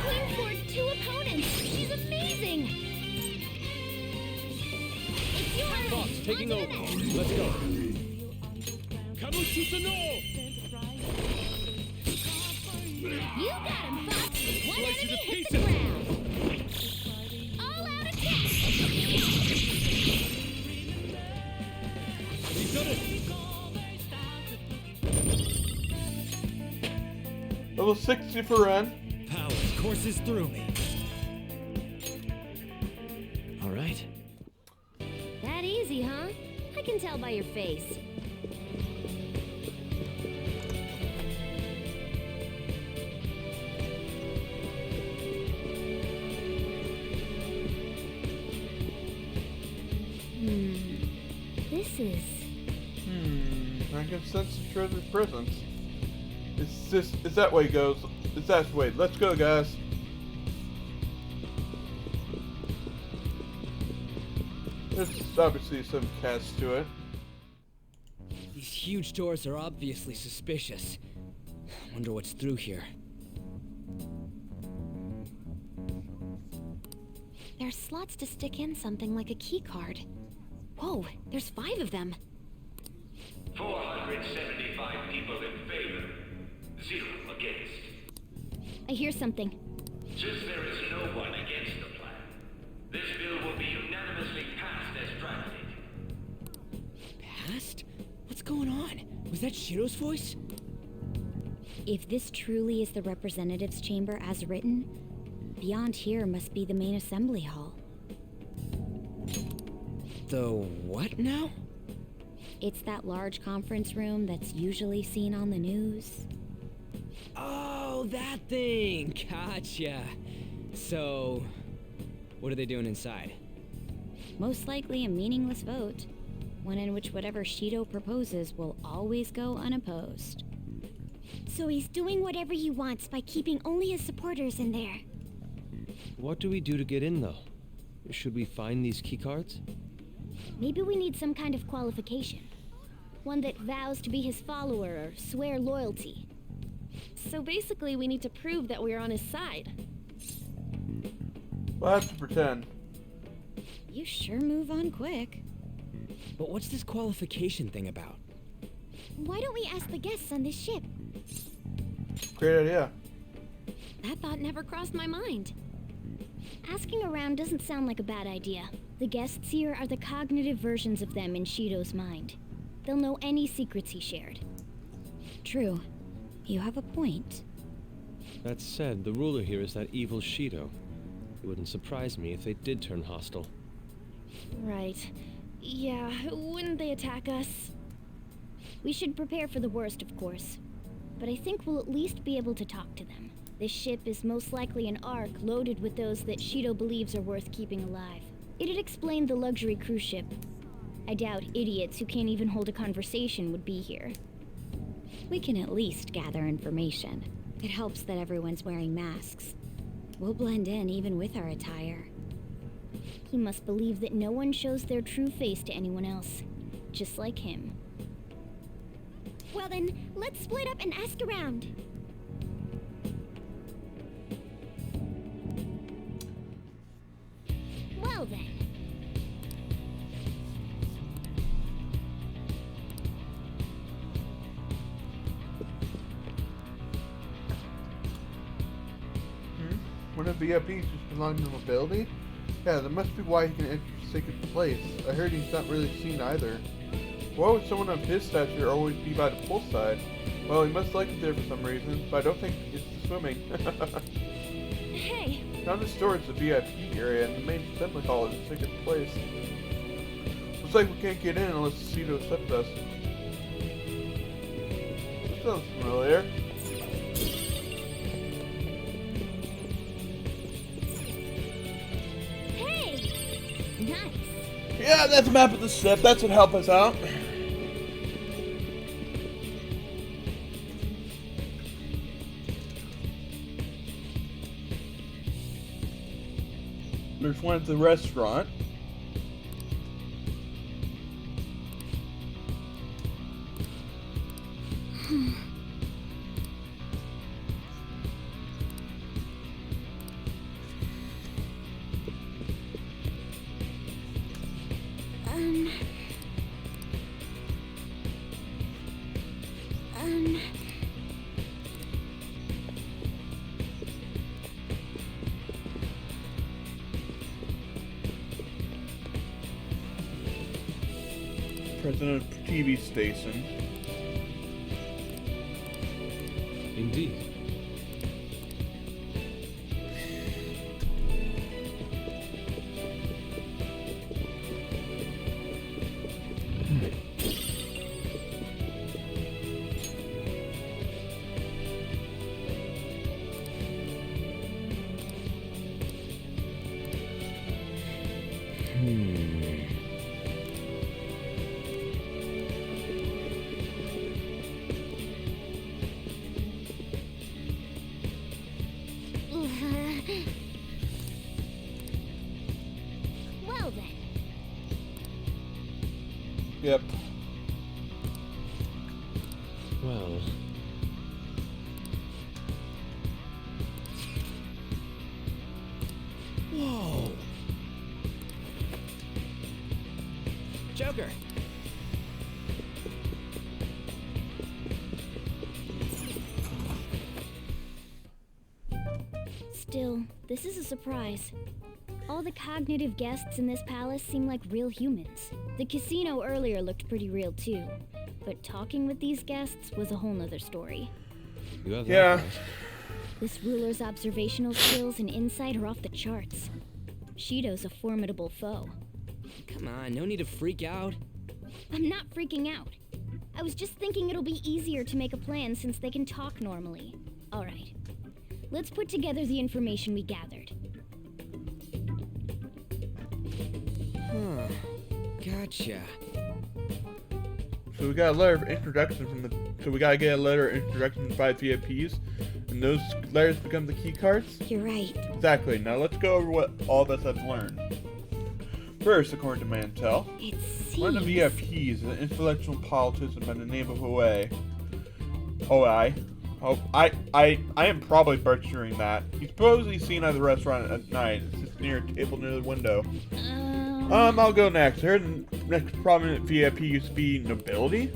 Queen floored 2 opponents. She's amazing. It's yours. Fox taking over. Let's go. Kabususano! You got him, Fox. One Slice you enemy to hit pieces. the ground. All out attack. We've done it. Level 60 for Ren. Power courses through me. All right. That easy, huh? I can tell by your face. This is... I can sense the treasured presence. It's that way, goes. It's that way. Let's go, guys. There's obviously some cast to it. These huge doors are obviously suspicious. Wonder what's through here. There's slots to stick in something like a key card. Whoa, there's 5 of them. 475 people in favor, 0 against. I hear something. Since there is no one against the plan, this bill will be unanimously passed as drafted. Passed? What's going on? Was that Shido's voice? If this truly is the representatives' chamber as written, beyond here must be the main assembly hall. The what now? It's that large conference room that's usually seen on the news. Oh, that thing! Gotcha. So, what are they doing inside? Most likely a meaningless vote. One in which whatever Shido proposes will always go unopposed. So he's doing whatever he wants by keeping only his supporters in there. What do we do to get in, though? Should we find these keycards? Maybe we need some kind of qualification. One that vows to be his follower or swear loyalty. So basically, we need to prove that we're on his side. We'll have to pretend. You sure move on quick. But what's this qualification thing about? Why don't we ask the guests on this ship? Great idea. That thought never crossed my mind. Asking around doesn't sound like a bad idea. The guests here are the cognitive versions of them in Shido's mind. They'll know any secrets he shared. True. You have a point. That said, the ruler here is that evil Shido. It wouldn't surprise me if they did turn hostile. Right. Yeah, wouldn't they attack us? We should prepare for the worst, of course. But I think we'll at least be able to talk to them. This ship is most likely an Ark loaded with those that Shido believes are worth keeping alive. It'd explain the luxury cruise ship. I doubt idiots who can't even hold a conversation would be here. We can at least gather information. It helps that everyone's wearing masks. We'll blend in even with our attire. He must believe that no one shows their true face to anyone else. Just like him. Well then, let's split up and ask around. Well then. One of VIPs just belong to nobility? Yeah, that must be why he can enter the sacred place. I heard he's not really seen either. Why would someone of his stature always be by the poolside? Well, he must like it there for some reason, but I don't think it's the swimming. Hey! Down this door is the VIP area, and the main assembly hall is the sacred place. Looks like we can't get in unless Shido accepts us. This sounds familiar. Nice. Yeah, that's a map of the ship. That should help us out. There's one at the restaurant. President of TV station. Indeed. Well then. Yep. Well. Whoa! Joker! Still, this is a surprise. All the cognitive guests in this palace seem like real humans. The casino earlier looked pretty real too. But talking with these guests was a whole nother story. You have Yeah. that. This ruler's observational skills and insight are off the charts. Shido's a formidable foe. Come on, no need to freak out. I'm not freaking out. I was just thinking it'll be easier to make a plan since they can talk normally. Alright. Let's put together the information we gathered. Huh. Gotcha. So we got a letter of introduction from the. So we gotta get a letter of introduction from 5 VIPs. And those letters become the key cards? You're right. Exactly. Now let's go over what all of us have learned. First, according to Mantel, one of the VIPs is an influential politician by the name of OI. I am probably butchering that. He's supposedly seen at the restaurant at night. It's just near a table near the window. I'll go next. I heard the next prominent VIP used to be nobility.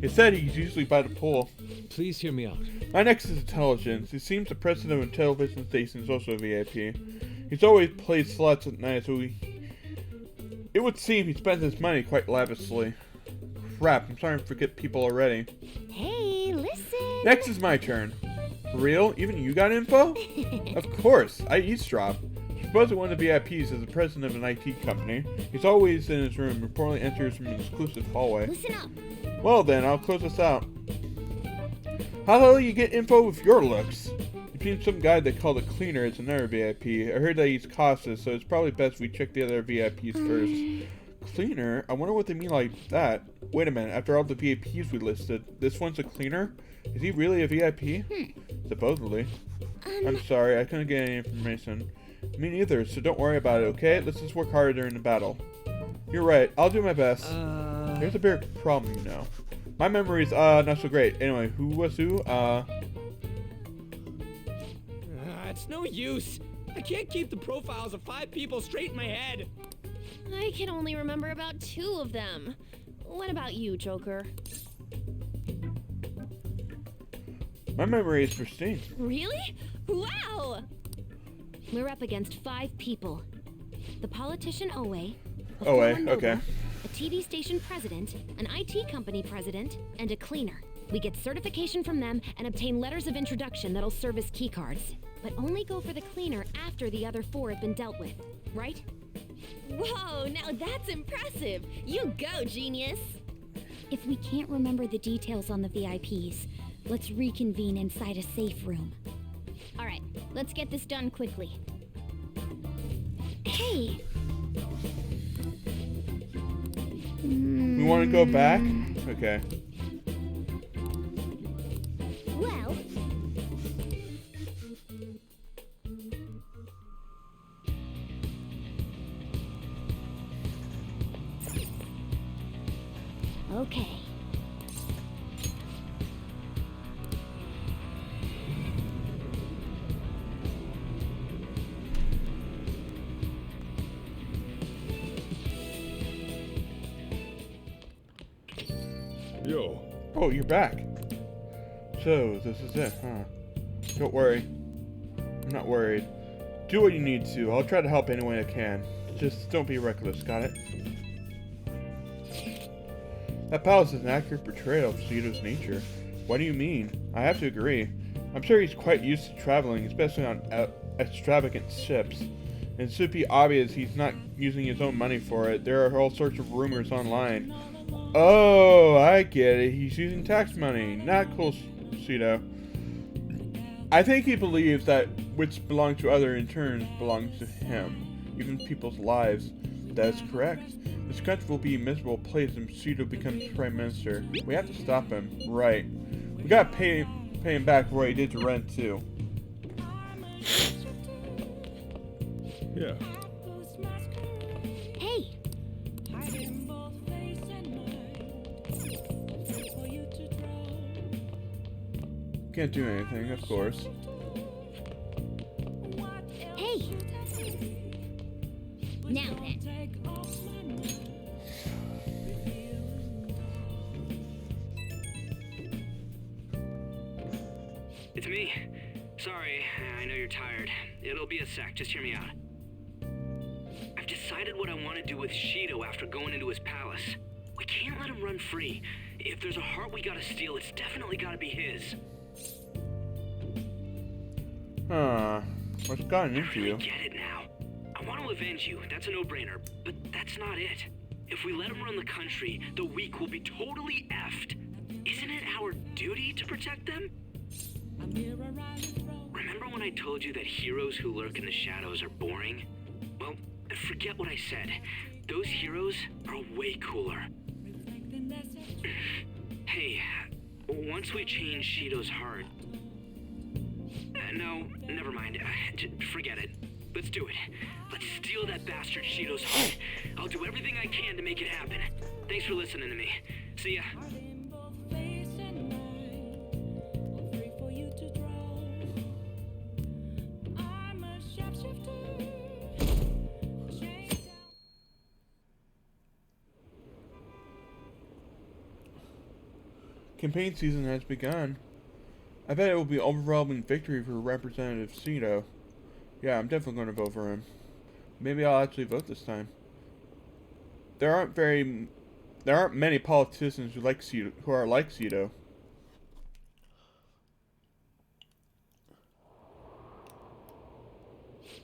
He said he's usually by the pool. Please hear me out. My next is intelligence. It seems the president of a television station is also a VIP. He's always played slots at night, so it would seem he spends his money quite lavishly. Crap, I'm starting to forget people already. Hey, listen. Next is my turn. For real? Even you got info? Of course, I eavesdrop. Supposedly one of the VIPs is the president of an IT company. He's always in his room, reportedly enters from an exclusive hallway. Listen up. Well then, I'll close this out. How the hell do you get info with your looks? Between some guy they call the cleaner is another VIP. I heard that he's cautious, so it's probably best we check the other VIPs first. Cleaner? I wonder what they mean like that. Wait a minute, after all the VIPs we listed, this one's a cleaner? Is he really a VIP? Supposedly. I'm sorry, I couldn't get any information. Me neither, so don't worry about it, okay? Let's just work harder during the battle. You're right, I'll do my best. There's a big problem, you know. My memory's, not so great. Anyway, who was who? It's no use. I can't keep the profiles of 5 people straight in my head. I can only remember about 2 of them. What about you, Joker? My memory is pristine. Really? Wow! We're up against 5 people. The politician Owe. Okay. A TV station president, an IT company president, and a cleaner. We get certification from them and obtain letters of introduction that'll serve as keycards. But only go for the cleaner after the other 4 have been dealt with, right? Whoa, now that's impressive. You go, genius. If we can't remember the details on the VIPs, let's reconvene inside a safe room. All right, let's get this done quickly. Hey! We want to go back? Okay. Well... Okay. Yo. Oh, you're back. So, this is it, huh? Don't worry. I'm not worried. Do what you need to. I'll try to help any way I can. Just don't be reckless, got it? That palace is an accurate portrayal of Shido's nature. What do you mean? I have to agree. I'm sure he's quite used to traveling, especially on extravagant ships. And it should be obvious he's not using his own money for it. There are all sorts of rumors online. Oh, I get it. He's using tax money. Not cool, Shido. I think he believes that which belongs to others in turn belongs to him. Even people's lives. That is correct. This country will be a miserable place if Shido becomes Prime Minister. We have to stop him. Right. We gotta pay him back for what he did to Ren, too. Yeah. Hey! Can't do anything, of course. Hey! Now then. It's me. Sorry, I know you're tired. It'll be a sec, just hear me out. I've decided what I want to do with Shido after going into his palace. We can't let him run free. If there's a heart we gotta steal, it's definitely gotta be his. What's gotten into you? I get it now. I want to avenge you, that's a no-brainer, but that's not it. If we let him run the country, the weak will be totally effed. Isn't it our duty to protect them? Remember when I told you that heroes who lurk in the shadows are boring? Well, forget what I said. Those heroes are way cooler. Hey, once we change Shido's heart, No, never mind. Forget it. Let's do it. Let's steal that bastard Shido's heart. I'll do everything I can to make it happen. Thanks for listening to me. See ya. Campaign season has begun. I bet it will be an overwhelming victory for Representative Shido. Yeah, I'm definitely going to vote for him. Maybe I'll actually vote this time. There aren't many politicians who are like Shido.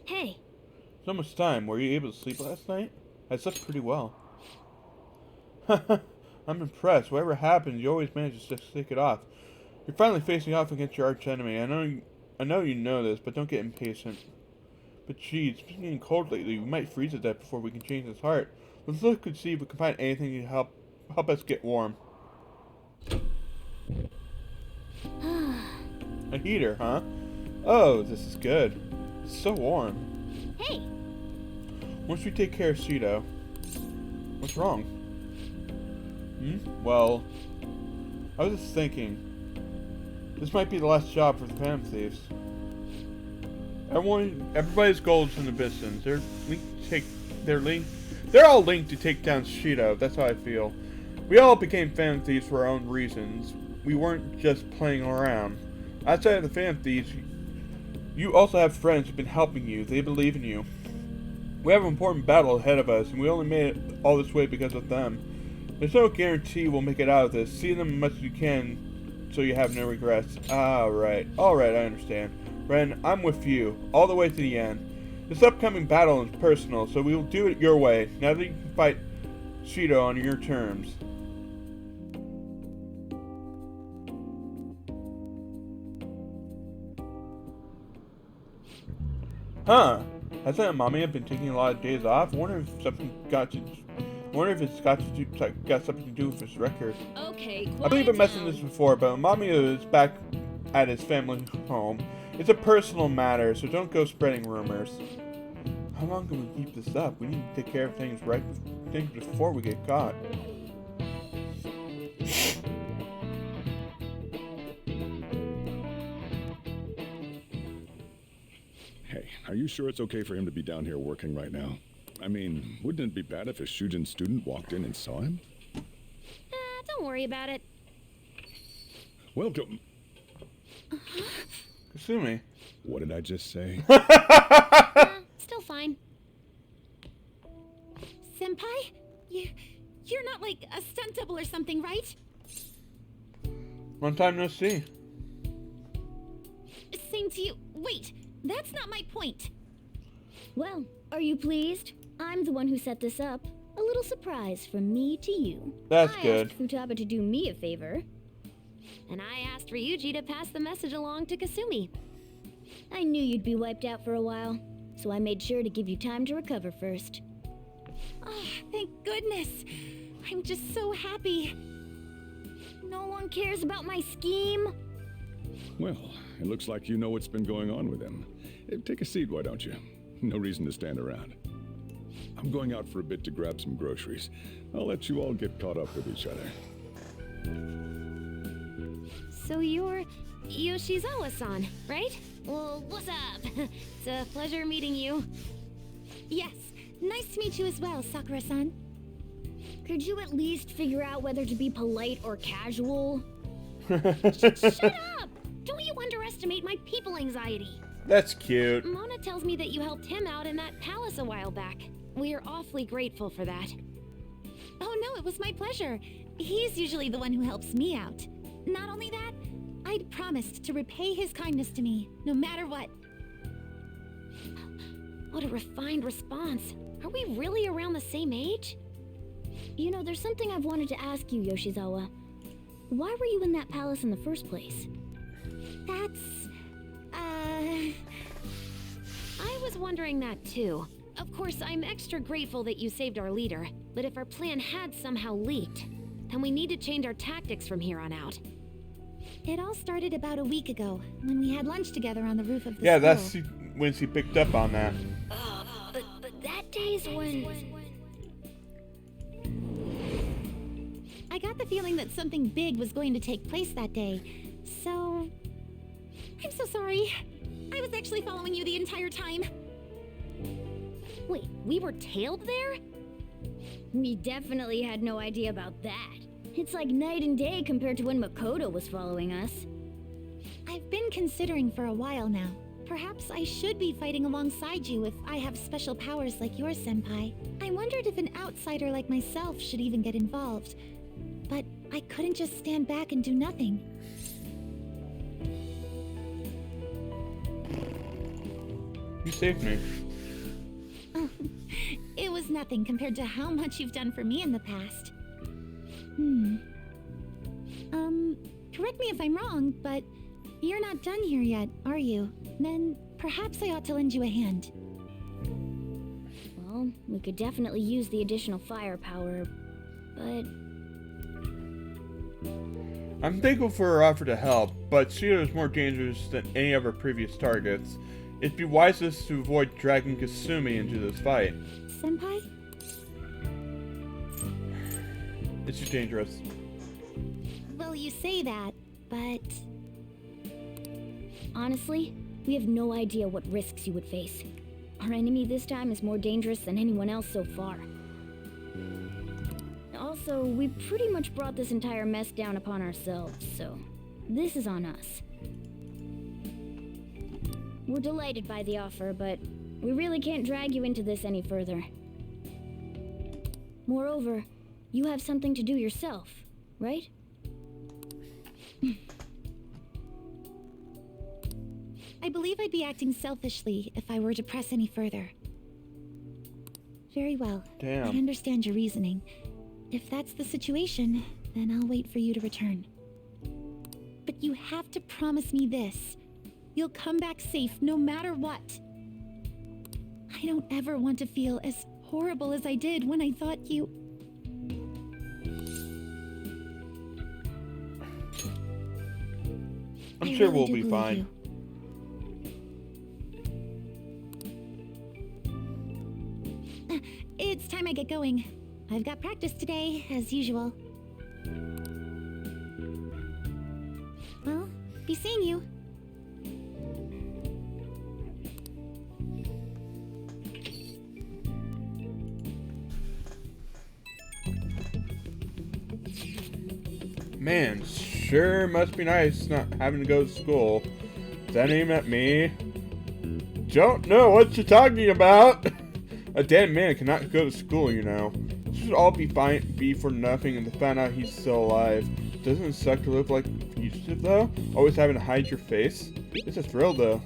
Hey. It's almost time. Were you able to sleep last night? I slept pretty well. I'm impressed. Whatever happens, you always manage to stick it off. You're finally facing off against your arch enemy. I know you know this, but don't get impatient. But geez, it's been getting cold lately. We might freeze to death before we can change his heart. Let's look and see if we can find anything to help us get warm. A heater, huh? Oh, this is good. It's so warm. Hey. Once we take care of Shido, what's wrong? Well, I was just thinking. This might be the last job for the Phantom Thieves. Everybody's goals in the business. They're all linked to take down Shido. That's how I feel. We all became Phantom Thieves for our own reasons. We weren't just playing around. Outside of the Phantom Thieves, you also have friends who've been helping you. They believe in you. We have an important battle ahead of us, and we only made it all this way because of them. There's no guarantee we'll make it out of this. See them as much as you can so you have no regrets. Alright, I understand. Ren, I'm with you, all the way to the end. This upcoming battle is personal, so we will do it your way, now that you can fight Shido on your terms. Huh. Hasn't Mommy been taking a lot of days off? I wonder if it's got something to do with his record. Okay, I believe I've mentioned this before, but Mommy is back at his family home. It's a personal matter, so don't go spreading rumors. How long can we keep this up? We need to take care of things before we get caught. Hey, are you sure it's okay for him to be down here working right now? I mean, wouldn't it be bad if a Shujin student walked in and saw him? Don't worry about it. Welcome. Kasumi. What did I just say? Still fine. Senpai? You're not like a stunt double or something, right? Long time no see. Same to you. Wait, that's not my point. Well, are you pleased? I'm the one who set this up. A little surprise from me to you. That's I good. asked Futaba to do me a favor. And I asked Ryuji to pass the message along to Kasumi. I knew you'd be wiped out for a while, so I made sure to give you time to recover first. Oh, thank goodness. I'm just so happy. No one cares about my scheme. Well, it looks like you know what's been going on with him. Take a seat, why don't you? No reason to stand around. I'm going out for a bit to grab some groceries. I'll let you all get caught up with each other. So you're Yoshizawa-san, right? Well, what's up? It's a pleasure meeting you. Yes, nice to meet you as well, Sakura-san. Could you at least figure out whether to be polite or casual? Shut up! Don't you underestimate my people anxiety. That's cute. Mona tells me that you helped him out in that palace a while back. We're awfully grateful for that. Oh no, it was my pleasure. He's usually the one who helps me out. Not only that, I'd promised to repay his kindness to me, no matter what. What a refined response. Are we really around the same age? You know, there's something I've wanted to ask you, Yoshizawa. Why were you in that palace in the first place? That's... I was wondering that too. Of course, I'm extra grateful that you saved our leader, but if our plan had somehow leaked, then we need to change our tactics from here on out. It all started about a week ago, when we had lunch together on the roof of the Yeah, school. that's when she picked up on that. But that day's when... I got the feeling that something big was going to take place that day, so... I'm so sorry. I was actually following you the entire time. Wait, we were tailed there? We definitely had no idea about that. It's like night and day compared to when Makoto was following us. I've been considering for a while now. Perhaps I should be fighting alongside you if I have special powers like yours, Senpai. I wondered if an outsider like myself should even get involved. But I couldn't just stand back and do nothing. You saved me. It was nothing compared to how much you've done for me in the past. Correct me if I'm wrong, but you're not done here yet, are you? Then perhaps I ought to lend you a hand. Well, we could definitely use the additional firepower, but... I'm thankful for her offer to help, but Shido is more dangerous than any of her previous targets. It'd be wisest to avoid dragging Kasumi into this fight. Senpai? It's too dangerous. Well, you say that, but... Honestly, we have no idea what risks you would face. Our enemy this time is more dangerous than anyone else so far. Also, we pretty much brought this entire mess down upon ourselves, so this is on us. We're delighted by the offer, but we really can't drag you into this any further. Moreover, you have something to do yourself, right? I believe I'd be acting selfishly if I were to press any further. Very well. Damn. I understand your reasoning. If that's the situation, then I'll wait for you to return. But you have to promise me this. You'll come back safe no matter what. I don't ever want to feel as horrible as I did when I thought you... I'm sure we'll be fine. It's time I get going. I've got practice today, as usual. Well, be seeing you. Man, sure must be nice not having to go to school. Is that aim at me? Don't know what you're talking about. A dead man cannot go to school, you know. This should all be for nothing and to find out he's still alive. Doesn't it suck to live like a fugitive, though? Always having to hide your face? It's a thrill, though.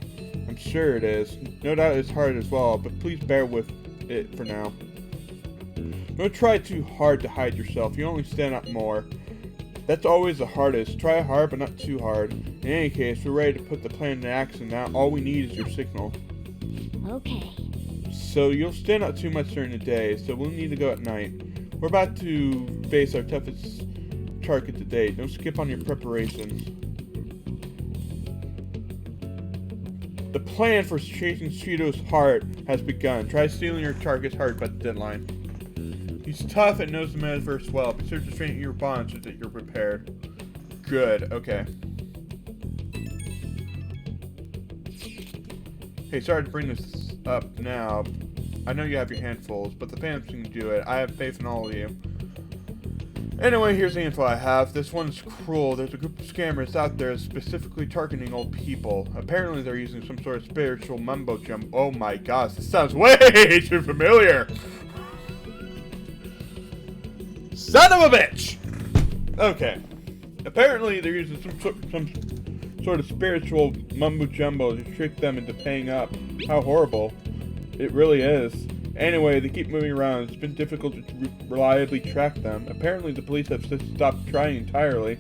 I'm sure it is. No doubt it's hard as well, but please bear with it for now. Don't try too hard to hide yourself. You only stand out more. That's always the hardest. Try hard, but not too hard. In any case, we're ready to put the plan into action now. All we need is your signal. Okay. So you'll stand out too much during the day, so we'll need to go at night. We're about to face our toughest target today. Don't skip on your preparations. The plan for chasing Shido's heart has begun. Try stealing your target's heart by the deadline. He's tough and knows the metaverse well. Be sure to strengthen your bonds so that you're prepared. Good, okay. Hey, sorry to bring this up now. I know you have your handfuls, but the fans can do it. I have faith in all of you. Anyway, here's the info I have. This one's cruel. There's a group of scammers out there specifically targeting old people. Apparently they're using some sort of spiritual mumbo jumbo. Oh my gosh, this sounds way too familiar! Son of a bitch! Okay. Apparently they're using some sort of spiritual mumbo jumbo to trick them into paying up. How horrible. It really is. Anyway, they keep moving around. It's been difficult to reliably track them. Apparently the police have stopped trying entirely.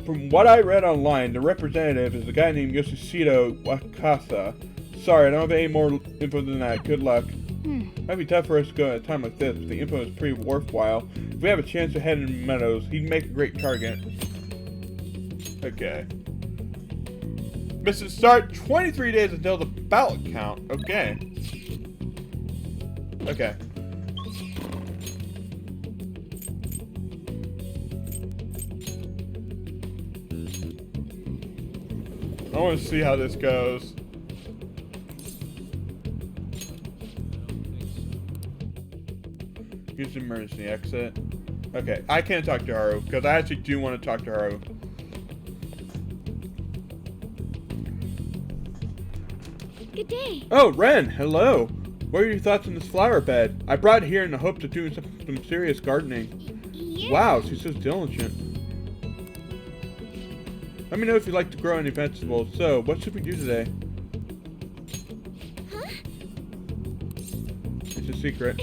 From what I read online, the representative is a guy named Yoshihiro Wakasa. Sorry, I don't have any more info than that. Good luck. Might be tough for us to go at a time like this, but the info is pretty worthwhile. If we have a chance to head in Meadows, he'd make a great target. Okay. Mission start, 23 days until the ballot count. Okay. Okay. I want to see how this goes. Use the emergency exit. Okay, I can't talk to Haru, because I actually do want to talk to Haru. Good day. Oh, Ren, hello. What are your thoughts on this flower bed? I brought it here in the hopes of doing some serious gardening. Yeah. Wow, she's so diligent. Let me know if you'd like to grow any vegetables. So, what should we do today? Huh? It's a secret.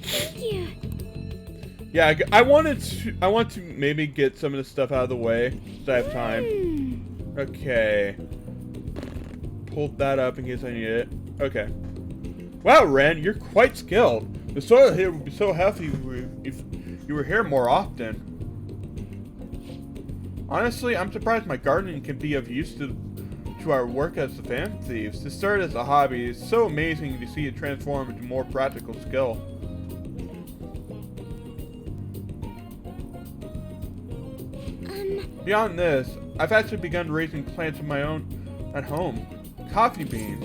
Thank you. Yeah, I want to maybe get some of this stuff out of the way so I have time. Okay. Pulled that up in case I need it. Okay. Wow, Ren, you're quite skilled. The soil here would be so healthy if you were here more often. Honestly, I'm surprised my gardening can be of use to our work as the Phantom Thieves. It started as a hobby. It's so amazing to see it transform into more practical skill. Beyond this, I've actually begun raising plants of my own at home. Coffee beans.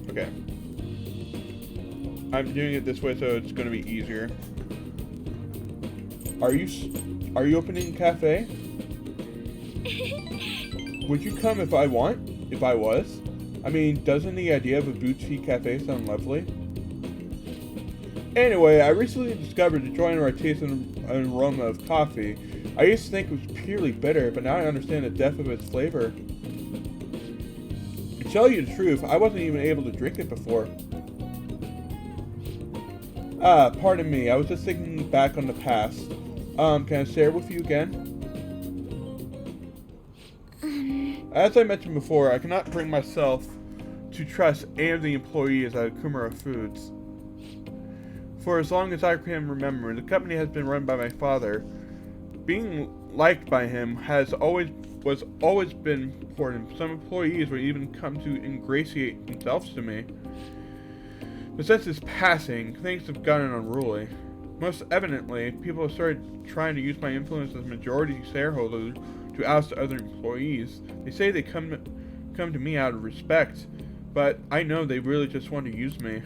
Okay. I'm doing it this way so it's going to be easier. Are you opening a cafe? Would you come if I was? I mean, doesn't the idea of a boutique cafe sound lovely? Anyway, I recently discovered the joy in our taste and aroma of coffee. I used to think it was purely bitter, but now I understand the depth of its flavor. To tell you the truth, I wasn't even able to drink it before. Pardon me, I was just thinking back on the past. Can I share with you again? As I mentioned before, I cannot bring myself to trust any of the employees at Kumura Foods. For as long as I can remember, the company has been run by my father. Being liked by him has always been important. Some employees would even come to ingratiate themselves to me. But since his passing, things have gotten unruly. Most evidently, people have started trying to use my influence as majority shareholder to oust other employees. They say they come to me out of respect, but I know they really just want to use me.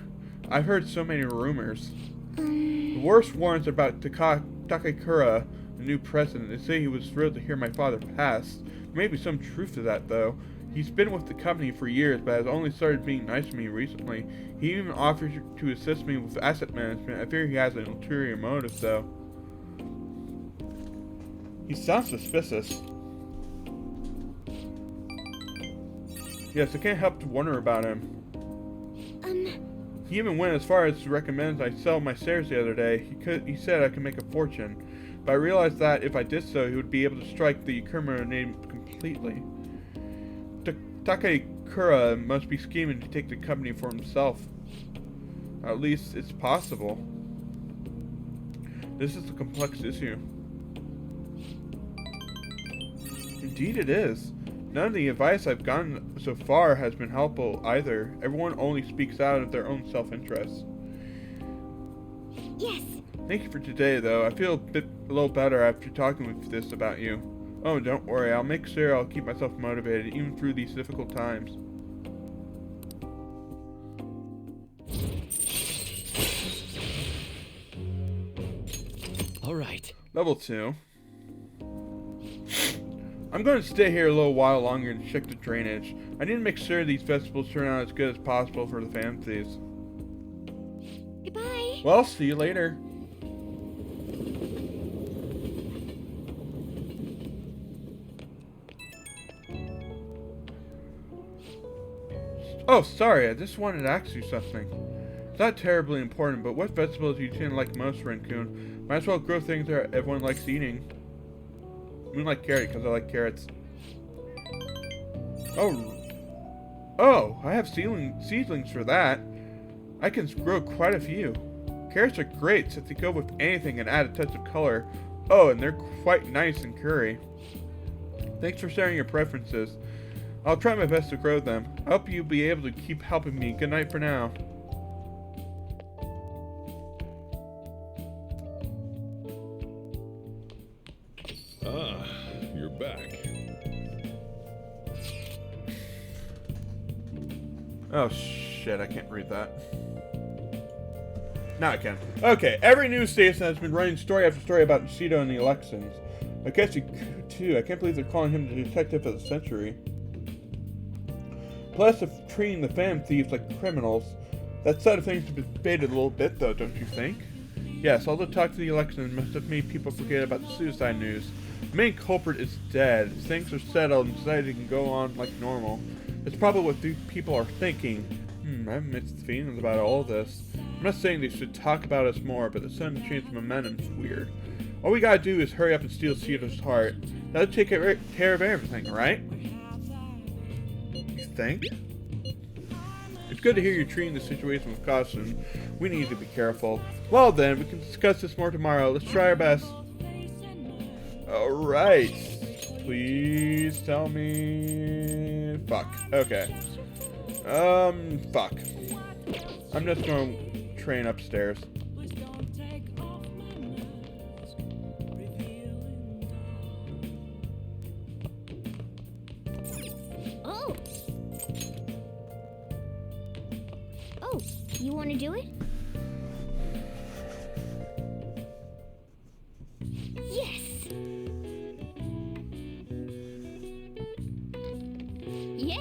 I've heard so many rumors. The worst ones are about Takakura, the new president. They say he was thrilled to hear my father pass. There may be some truth to that, though. He's been with the company for years, but has only started being nice to me recently. He even offered to assist me with asset management. I fear he has an ulterior motive, though. He sounds suspicious. Yes, I can't help to wonder about him. He even went as far as to recommend I sell my shares the other day. He said I could make a fortune, but I realized that if I did so, he would be able to strike the Kumura name completely. Takakura must be scheming to take the company for himself. At least it's possible. This is a complex issue. Indeed it is. None of the advice I've gotten so far has been helpful either. Everyone only speaks out of their own self-interest. Yes. Thank you for today, though. I feel a little better after talking with this about you. Oh, don't worry. I'll make sure I'll keep myself motivated even through these difficult times. All right. Level 2. I'm going to stay here a little while longer and check the drainage. I need to make sure these vegetables turn out as good as possible for the Phantom Thieves. Goodbye. Well, see you later. Oh, sorry, I just wanted to ask you something. It's not terribly important, but what vegetables do you tend to like most, Raccoon? Might as well grow things that everyone likes eating. I mean, like carrot, because I like carrots. Oh, I have seedlings for that. I can grow quite a few. Carrots are great since they go with anything and add a touch of color. Oh, and they're quite nice in curry. Thanks for sharing your preferences. I'll try my best to grow them. I hope you'll be able to keep helping me. Good night for now. Ah, you're back. Oh shit, I can't read that. Now I can. Okay, every news station has been writing story after story about Shido and the elections. I guess you too. I can't believe they're calling him the detective of the century. Plus, of treating the Phantom Thieves like criminals. That side of things has been debated a little bit, though, don't you think? Yes, all the talk to the election must have made people forget about the suicide news. The main culprit is dead. Things are settled and society can go on like normal. It's probably what these people are thinking. I have mixed feelings about all this. I'm not saying they should talk about us more, but the sudden change of momentum is weird. All we gotta do is hurry up and steal Shido's heart. That'll take care of everything, right? You think? It's good to hear you're treating the situation with caution. We need to be careful. Well then, we can discuss this more tomorrow. Let's try our best. Alright. Please tell me... Fuck. Okay. Fuck. I'm just gonna train upstairs. Oh! Oh, you want to do it? Yes! Yeah!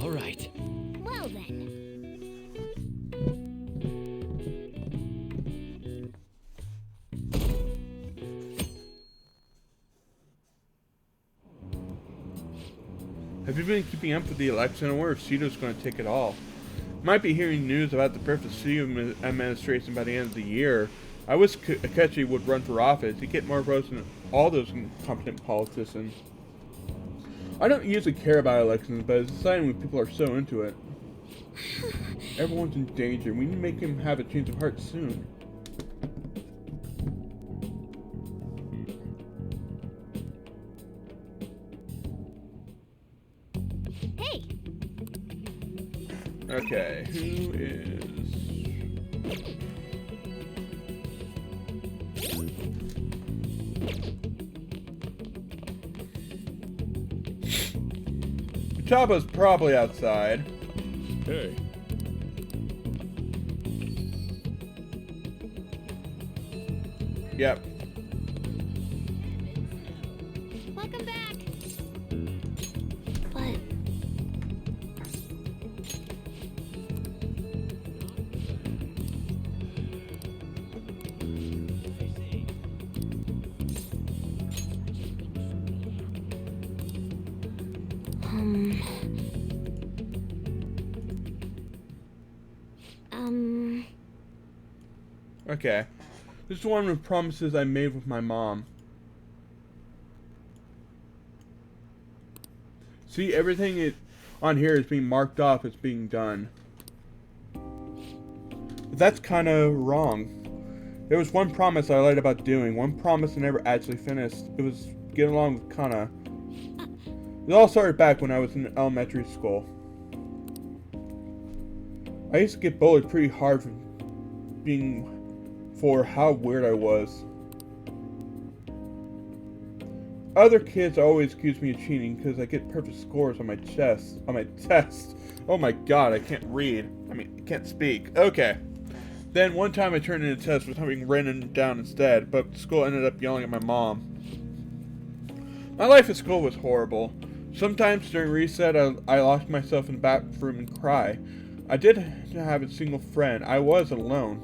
All right. Well then. Have you been keeping up with the election? I wonder if Shido's going to take it all. Might be hearing news about the perfect Shido administration by the end of the year. I wish Akechi would run for office to get more votes than all those incompetent politicians. I don't usually care about elections, but it's exciting when people are so into it. Everyone's in danger. We need to make him have a change of heart soon. Hey! Okay, who is... Chaba's probably outside. Hey. Yep. Welcome back! But... Okay. This is one of the promises I made with my mom. See, everything on here is being marked off as being done. But that's kind of wrong. There was one promise I lied about doing. One promise I never actually finished. It was getting along with Kana. It all started back when I was in elementary school. I used to get bullied pretty hard for how weird I was. Other kids always accuse me of cheating because I get perfect scores on my test. Oh my god, I can't read. I can't speak. Okay. Then one time I turned in a test with having written down instead, but school ended up yelling at my mom. My life at school was horrible. Sometimes during reset, I locked myself in the bathroom and cry. I didn't have a single friend. I was alone.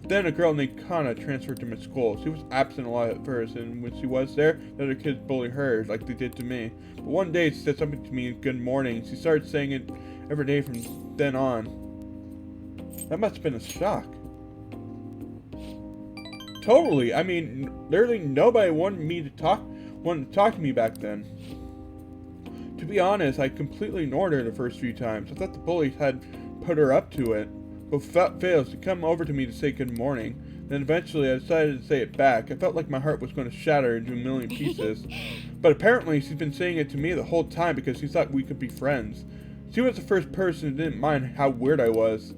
Then a girl named Kana transferred to my school. She was absent a lot at first, and when she was there, the other kids bullied her like they did to me. But one day she said something to me in good morning. She started saying it every day from then on. That must have been a shock. Totally. I mean, literally nobody wanted to talk to me back then. To be honest, I completely ignored her the first few times. I thought the bullies had put her up to it. But fails to come over to me to say good morning. Then eventually I decided to say it back. I felt like my heart was going to shatter into a million pieces. But apparently she's been saying it to me the whole time because she thought we could be friends. She was the first person who didn't mind how weird I was.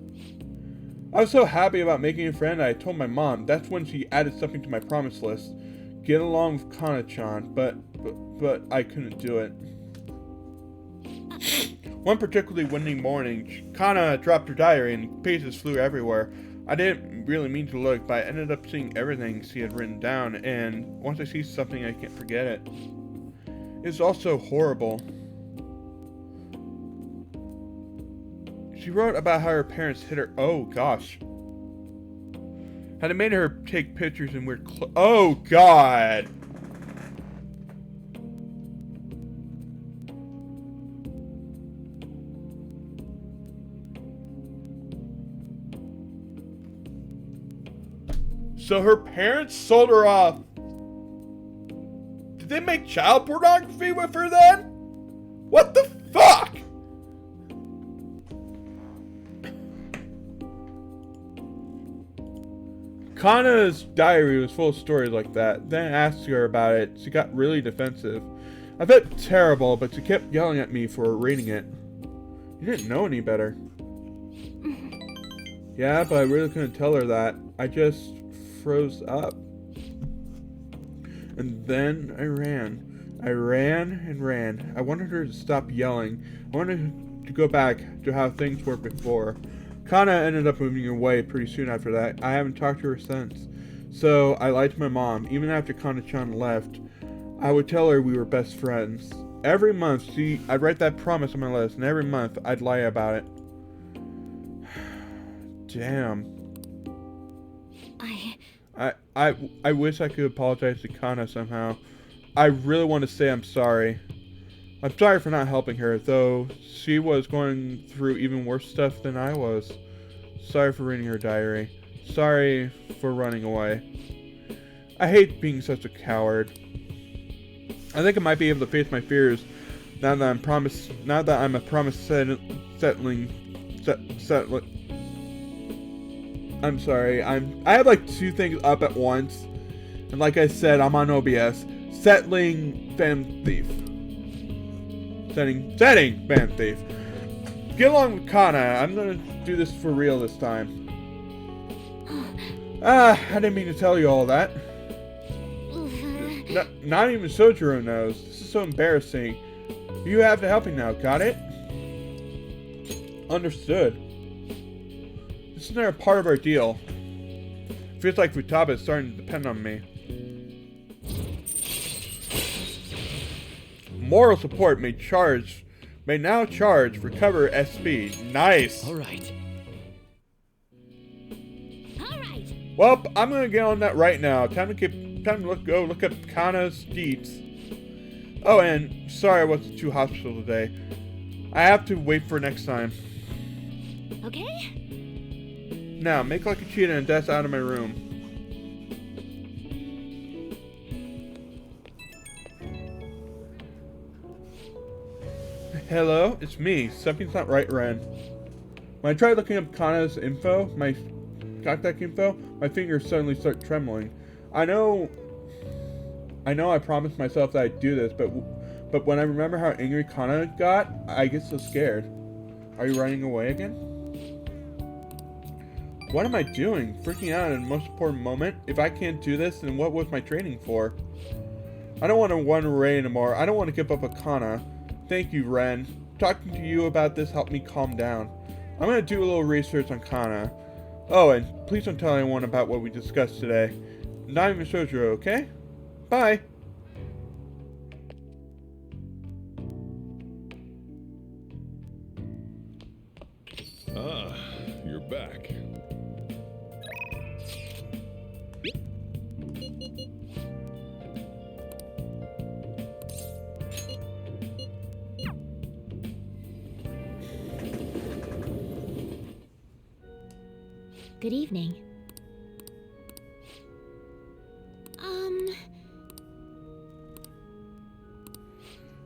I was so happy about making a friend I told my mom. That's when she added something to my promise list. Get along with Kana-chan, but I couldn't do it. One particularly windy morning, Kana dropped her diary and pages flew everywhere. I didn't really mean to look, but I ended up seeing everything she had written down, and once I see something, I can't forget it. It's also horrible. She wrote about how her parents hit her. Oh gosh. Had it made her take pictures in weird clothes. Oh god. So her parents sold her off. Did they make child pornography with her then? What the fuck? Kana's diary was full of stories like that. Then I asked her about it. She got really defensive. I felt terrible, but she kept yelling at me for reading it. You didn't know any better. Yeah, but I really couldn't tell her that. I just froze up. And then I ran. I ran and ran. I wanted her to stop yelling. I wanted to go back to how things were before. Kana ended up moving away pretty soon after that. I haven't talked to her since. So I lied to my mom. Even after Kana-chan left, I would tell her we were best friends. Every month, I'd write that promise on my list, and every month I'd lie about it. Damn. I wish I could apologize to Kana somehow. I really want to say I'm sorry. I'm sorry for not helping her, though she was going through even worse stuff than I was. Sorry for reading her diary. Sorry for running away. I hate being such a coward. I think I might be able to face my fears now that I'm a promise settling. I'm sorry. I have like two things up at once, and like I said, I'm on OBS. Settling Phantom Thief. Setting Phantom Thief. Get along with Kana. I'm gonna do this for real this time. I didn't mean to tell you all that. Not even Sojiro knows. This is so embarrassing. You have to help me now, got it? Understood. This is not a part of our deal. Feels like Futaba is starting to depend on me. Moral support may now charge for cover SP. Nice. Alright. Well, I'm gonna get on that right now. Time to go look up Kana's deeds. Oh, and sorry I wasn't too hospital today. I have to wait for next time. Okay? Now, make like a cheetah and dash out of my room. Hello, it's me. Something's not right, Ren. When I tried looking up Kana's info, my contact info, my fingers suddenly start trembling. I know I promised myself that I'd do this, but when I remember how angry Kana got, I get so scared. Are you running away again? What am I doing? Freaking out in the most important moment? If I can't do this, then what was my training for? I don't want to run away anymore. I don't want to give up a Kana. Thank you, Ren. Talking to you about this helped me calm down. I'm going to do a little research on Kana. Oh, and please don't tell anyone about what we discussed today. Not even Sojiro, okay? Bye. Ah, you're back. Good evening.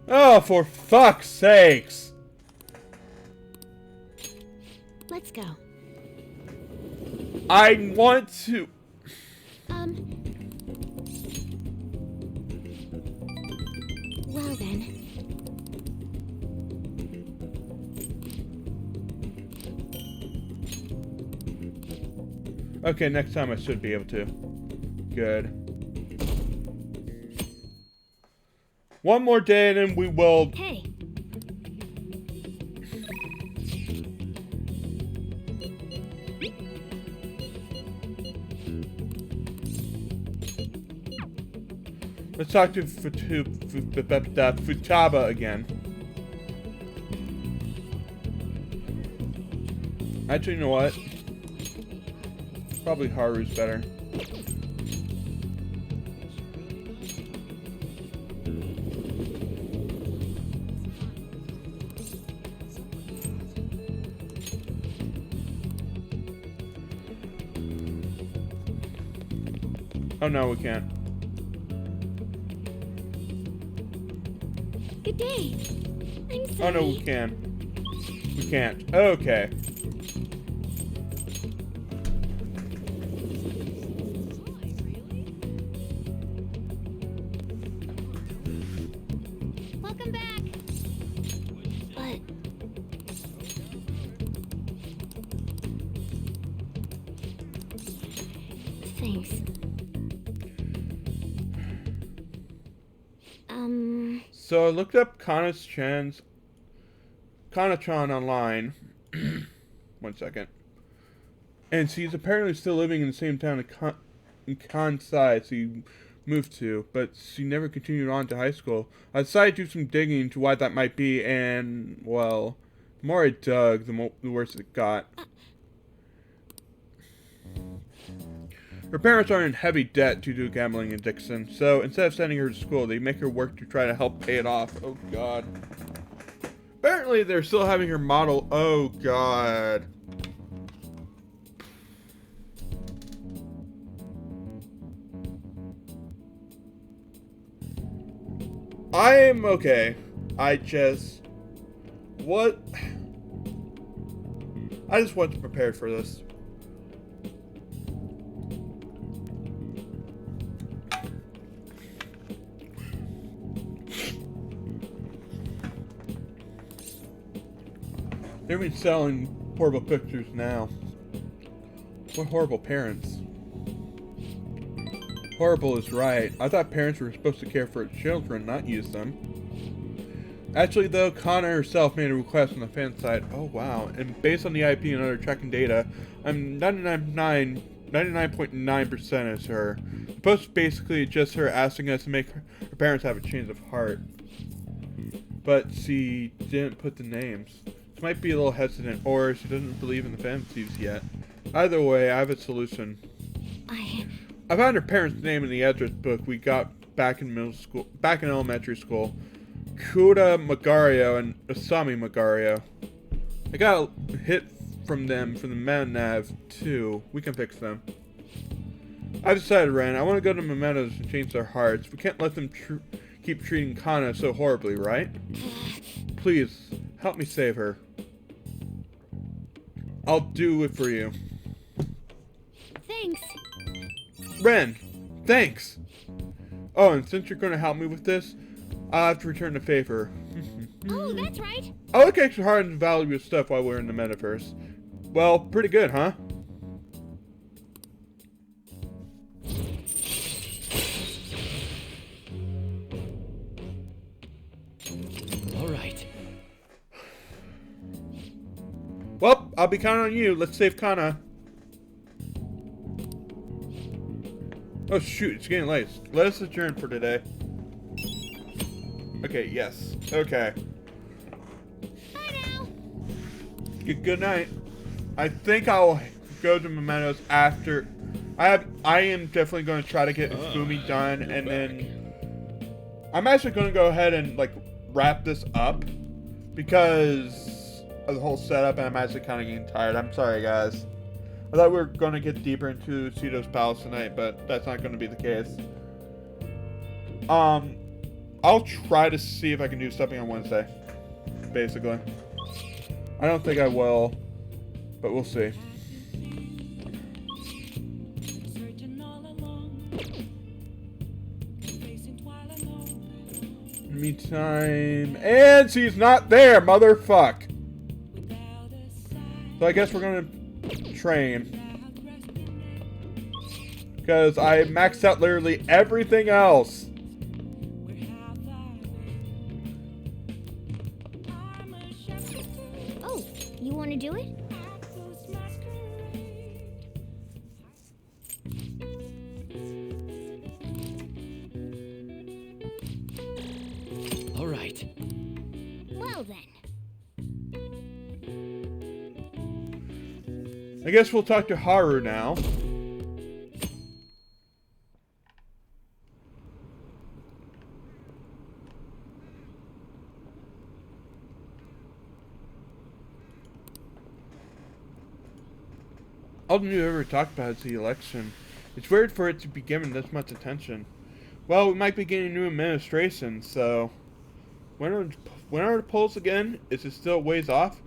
Oh, for fuck's sakes! Let's go. I want to... Well then. Okay, next time I should be able to. Good. One more day and then we will... Hey. Let's talk to Futaba again. Actually, you know what? Probably Haru's better. Oh no, we can't. Good day. I'm sorry. Oh no, we can. We can't. Okay. Welcome back. But thanks. So I looked up Kana-chan online. 1 second. And she's apparently still living in the same town in Kansai she moved to, but she never continued on to high school. I decided to do some digging into why that might be, and, well, the more I dug, the worse it got. Her parents are in heavy debt due to gambling addiction, so instead of sending her to school, they make her work to try to help pay it off. Oh god. Apparently they're still having her model. Oh god. I'm okay. What? I just wasn't prepared for this. They're even selling horrible pictures now. What horrible parents. Horrible is right. I thought parents were supposed to care for children, not use them. Actually, though, Kana herself made a request on the fan site. Oh, wow. And based on the IP and other tracking data, I'm 99.9% is her. The post is basically just her asking us to make her parents have a change of heart. But she didn't put the names. She might be a little hesitant, or she doesn't believe in the fantasies yet. Either way, I have a solution. I found her parents' name in the address book we got back in elementary school. Kura Magario and Asami Magario. I got a hit from them from the Manav too. We can fix them. I've decided, Ren. I want to go to Mementos and change their hearts. We can't let them keep treating Kana so horribly, right? Please, help me save her. I'll do it for you. Thanks. Ren, thanks. Oh, and since you're going to help me with this, I'll have to return the favor. Oh, that's right. I look extra hard and value stuff while we're in the metaverse. Well, pretty good, huh? All right. Well, I'll be counting on you. Let's save Kana. Oh shoot, it's getting late. Let us adjourn for today. Okay, yes. Okay. Bye now. Good night. I think I'll go to Mementos after. I am definitely going to try to get Fumi done, and then I'm actually going to go ahead and like wrap this up because of the whole setup, and I'm actually kind of getting tired. I'm sorry, guys. I thought we were going to get deeper into Shido's palace tonight, but that's not going to be the case. I'll try to see if I can do something on Wednesday. Basically. I don't think I will, but we'll see. In the meantime, and she's not there, motherfuck. So I guess we're gonna train. Because I maxed out literally everything else. Oh, you want to do it? All right. Well then. I guess we'll talk to Haru now. All the news ever talked about is the election. It's weird for it to be given this much attention. Well, we might be getting a new administration, so... When are the polls again? Is it still ways off?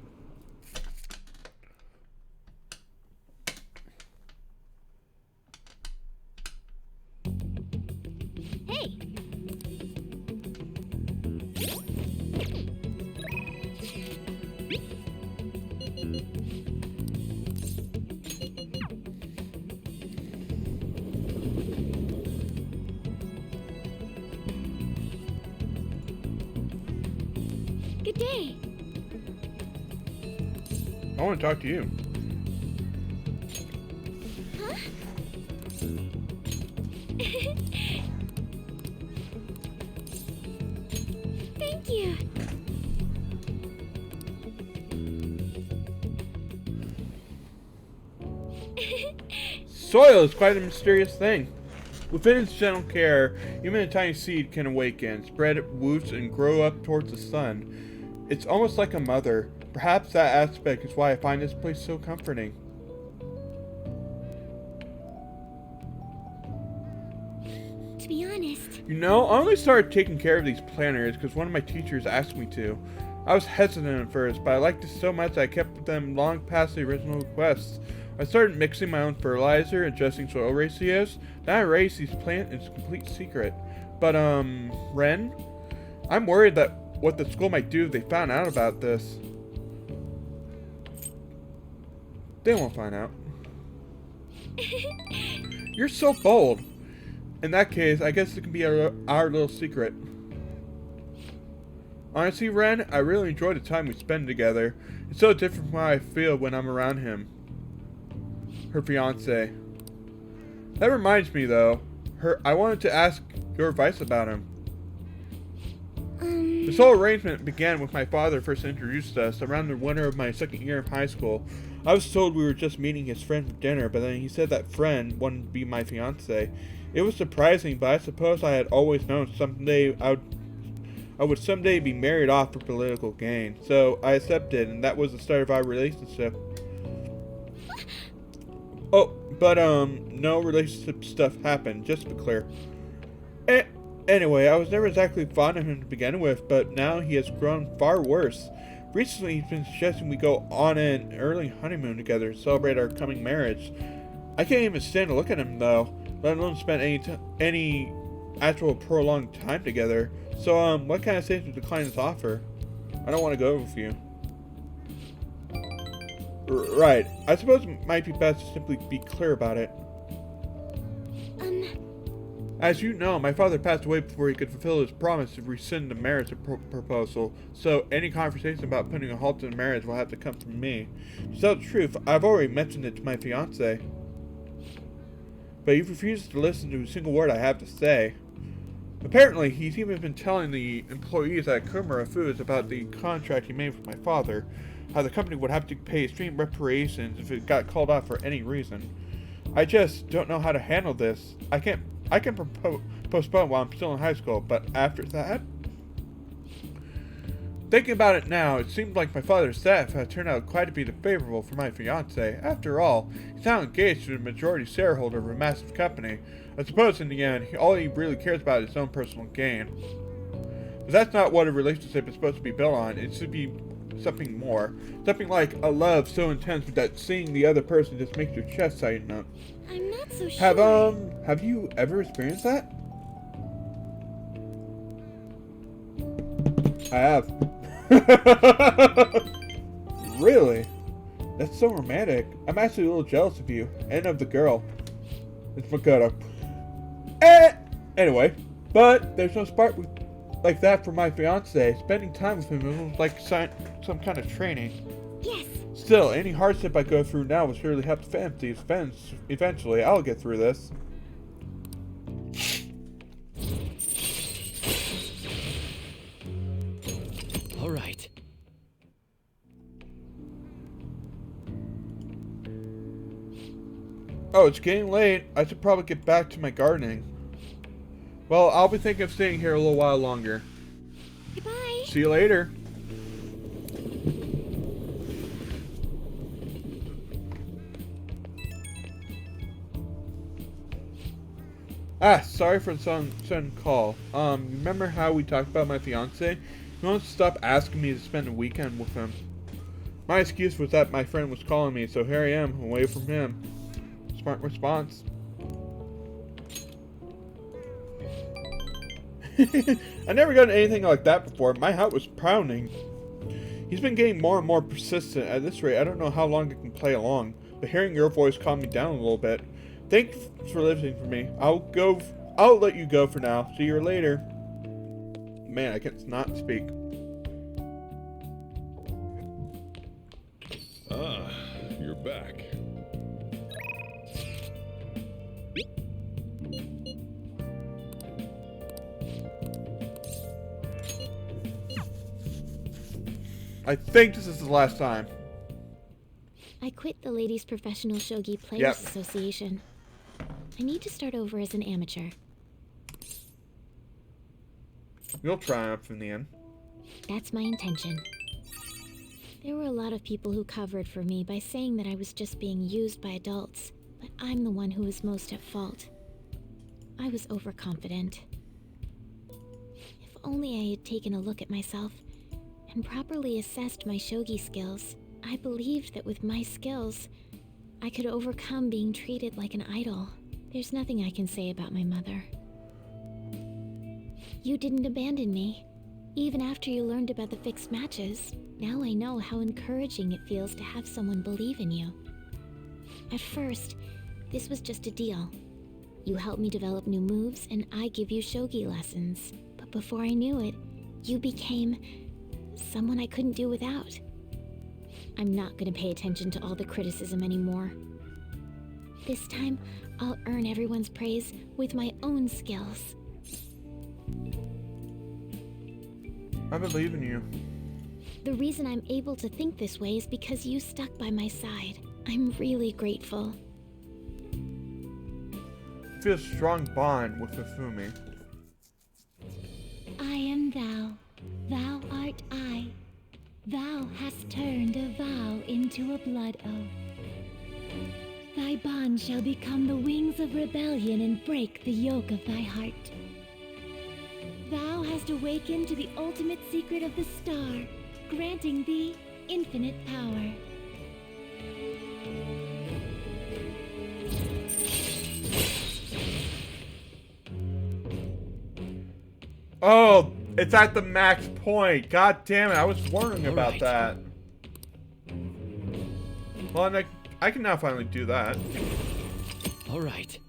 Hey! Good day. I want to talk to you. Huh? Thank you. Soil is quite a mysterious thing. Within its gentle care, even a tiny seed can awaken, spread roots, and grow up towards the sun. It's almost like a mother. Perhaps that aspect is why I find this place so comforting. To be honest, You know, I only started taking care of these planters because one of my teachers asked me to. I was hesitant at first, but I liked it so much I kept them long past the original requests. I started mixing my own fertilizer, adjusting soil ratios. Then I raised these plants in complete secret. But, Ren? I'm worried that what the school might do if they found out about this. They won't find out. You're so bold. In that case, I guess it can be our little secret. Honestly, Ren, I really enjoy the time we spend together. It's so different from how I feel when I'm around him. Her fiance. That reminds me, though. I wanted to ask your advice about him. This whole arrangement began with my father first introduced us around the winter of my second year of high school. I was told we were just meeting his friend for dinner, but then he said that friend wanted to be my fiance. It was surprising, but I suppose I had always known someday I would someday be married off for political gain. So I accepted, and that was the start of our relationship. Oh, but no relationship stuff happened, just to be clear. Anyway, I was never exactly fond of him to begin with, but now he has grown far worse. Recently, he's been suggesting we go on an early honeymoon together to celebrate our coming marriage. I can't even stand to look at him, though, let alone spend any actual prolonged time together. So, what can I say to decline this offer? I don't want to go with you. Right. I suppose it might be best to simply be clear about it. As you know, my father passed away before he could fulfill his promise to rescind the marriage proposal, so any conversation about putting a halt to the marriage will have to come from me. To tell the truth, I've already mentioned it to my fiancé. But he refuses to listen to a single word I have to say. Apparently, he's even been telling the employees at Kumura Foods about the contract he made with my father, how the company would have to pay extreme reparations if it got called off for any reason. I just don't know how to handle this. I can postpone while I'm still in high school, but after that? Thinking about it now, it seems like my father's staff has turned out quite a bit favorable for my fiance. After all, he's now engaged to a majority shareholder of a massive company. I suppose in the end, all he really cares about is his own personal gain. That's not what a relationship is supposed to be built on. It should be something more. Something like a love so intense that seeing the other person just makes your chest tighten up. I'm not so sure. Have you ever experienced that? I have. Really? That's so romantic. I'm actually a little jealous of you and of the girl. It's Makoto. Anyway, but there's no spark like that for my fiance. Spending time with him was like some kind of training. Yes. Still, any hardship I go through now will surely help the family. Eventually, I'll get through this. All right. Oh, it's getting late. I should probably get back to my gardening. Well, I'll be thinking of staying here a little while longer. Goodbye. See you later. Sorry for the sudden call. Remember how we talked about my fiance? He wants to stop asking me to spend a weekend with him. My excuse was that my friend was calling me, so here I am, away from him. Smart response. I never gotten anything like that before. My heart was pounding. He's been getting more and more persistent. At this rate, I don't know how long I can play along, but hearing your voice calmed me down a little bit. Thanks for listening for me. I'll let you go for now. See you later. Man, I can't not speak. Ah, you're back. I think this is the last time. I quit the Ladies Professional Shogi Players Association. I need to start over as an amateur. You'll triumph in the end. That's my intention. There were a lot of people who covered for me by saying that I was just being used by adults, but I'm the one who was most at fault. I was overconfident. If only I had taken a look at myself and properly assessed my shogi skills, I believed that with my skills, I could overcome being treated like an idol. There's nothing I can say about my mother. You didn't abandon me, even after you learned about the fixed matches. Now I know how encouraging it feels to have someone believe in you. At first, this was just a deal. You help me develop new moves, and I give you shogi lessons. But before I knew it, you became someone I couldn't do without. I'm not going to pay attention to all the criticism anymore. This time, I'll earn everyone's praise with my own skills. I believe in you. The reason I'm able to think this way is because you stuck by my side. I'm really grateful. I feel a strong bond with Hifumi. I am thou, thou art I. Thou hast turned a vow into a blood oath. Thy bond shall become the wings of rebellion and break the yoke of thy heart. Thou hast awakened to the ultimate secret of the star, granting thee infinite power. Oh, it's at the max point. God damn it, I was wondering about that. Well, I can now finally do that. All right.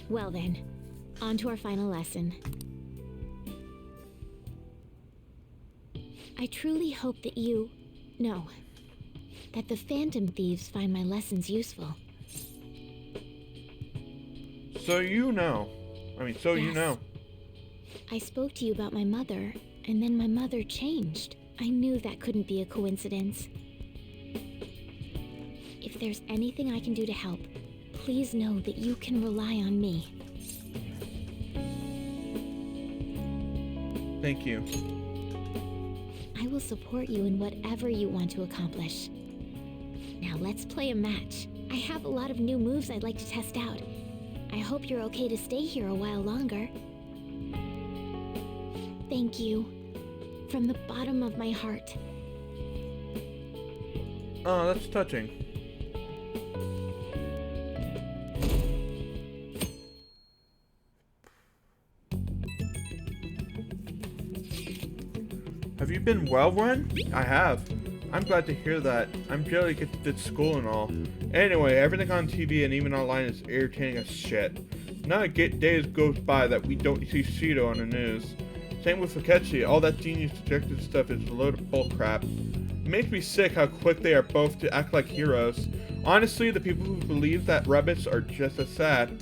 Well then, on to our final lesson. I truly hope that that the Phantom Thieves find my lessons useful. So you know. You know. I spoke to you about my mother, and then my mother changed. I knew that couldn't be a coincidence. If there's anything I can do to help, please know that you can rely on me. Thank you. I will support you in whatever you want to accomplish. Now let's play a match. I have a lot of new moves I'd like to test out. I hope you're okay to stay here a while longer. Thank you. From the bottom of my heart. Oh, that's touching. Have you been well, Ren? I have. I'm glad to hear that. I'm glad to get to school and all. Anyway, everything on TV and even online is irritating as shit. Not a days goes by that we don't see Shido on the news. Same with Akechi. All that genius detective stuff is a load of bullcrap. It makes me sick how quick they are both to act like heroes. Honestly, the people who believe that rabbits are just as sad.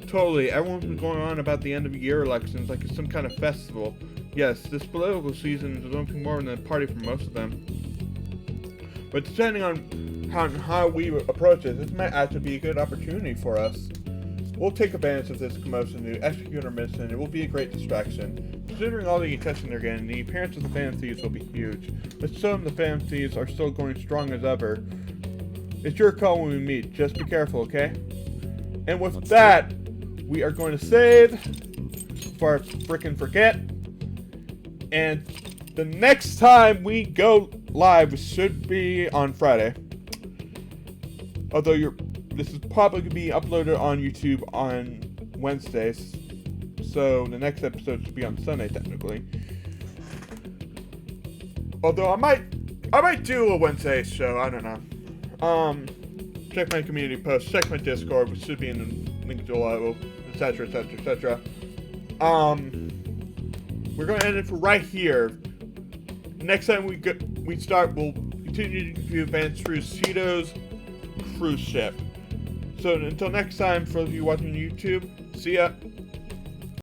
Totally, everyone's been going on about the end of year elections like it's some kind of festival. Yes, this political season is nothing more than a party for most of them. But depending on how we approach it, this might actually be a good opportunity for us. We'll take advantage of this commotion to execute our mission. It will be a great distraction. Considering all the attention they're getting, the appearance of the Phantom Thieves will be huge. Let's show them the Phantom Thieves are still going strong as ever. It's your call when we meet. Just be careful, okay? And with that, we are going to save before I frickin' forget. And the next time we go live should be on Friday. Although this is probably going to be uploaded on YouTube on Wednesdays. So the next episode should be on Sunday technically. Although I might do a Wednesday show, I don't know. Check my community posts, check my Discord, which should be in the link below, etc, etc, etc. We're going to end it for right here. Next time we start, we'll continue to advance through Shido's cruise ship. So until next time, for those of you watching YouTube, see ya.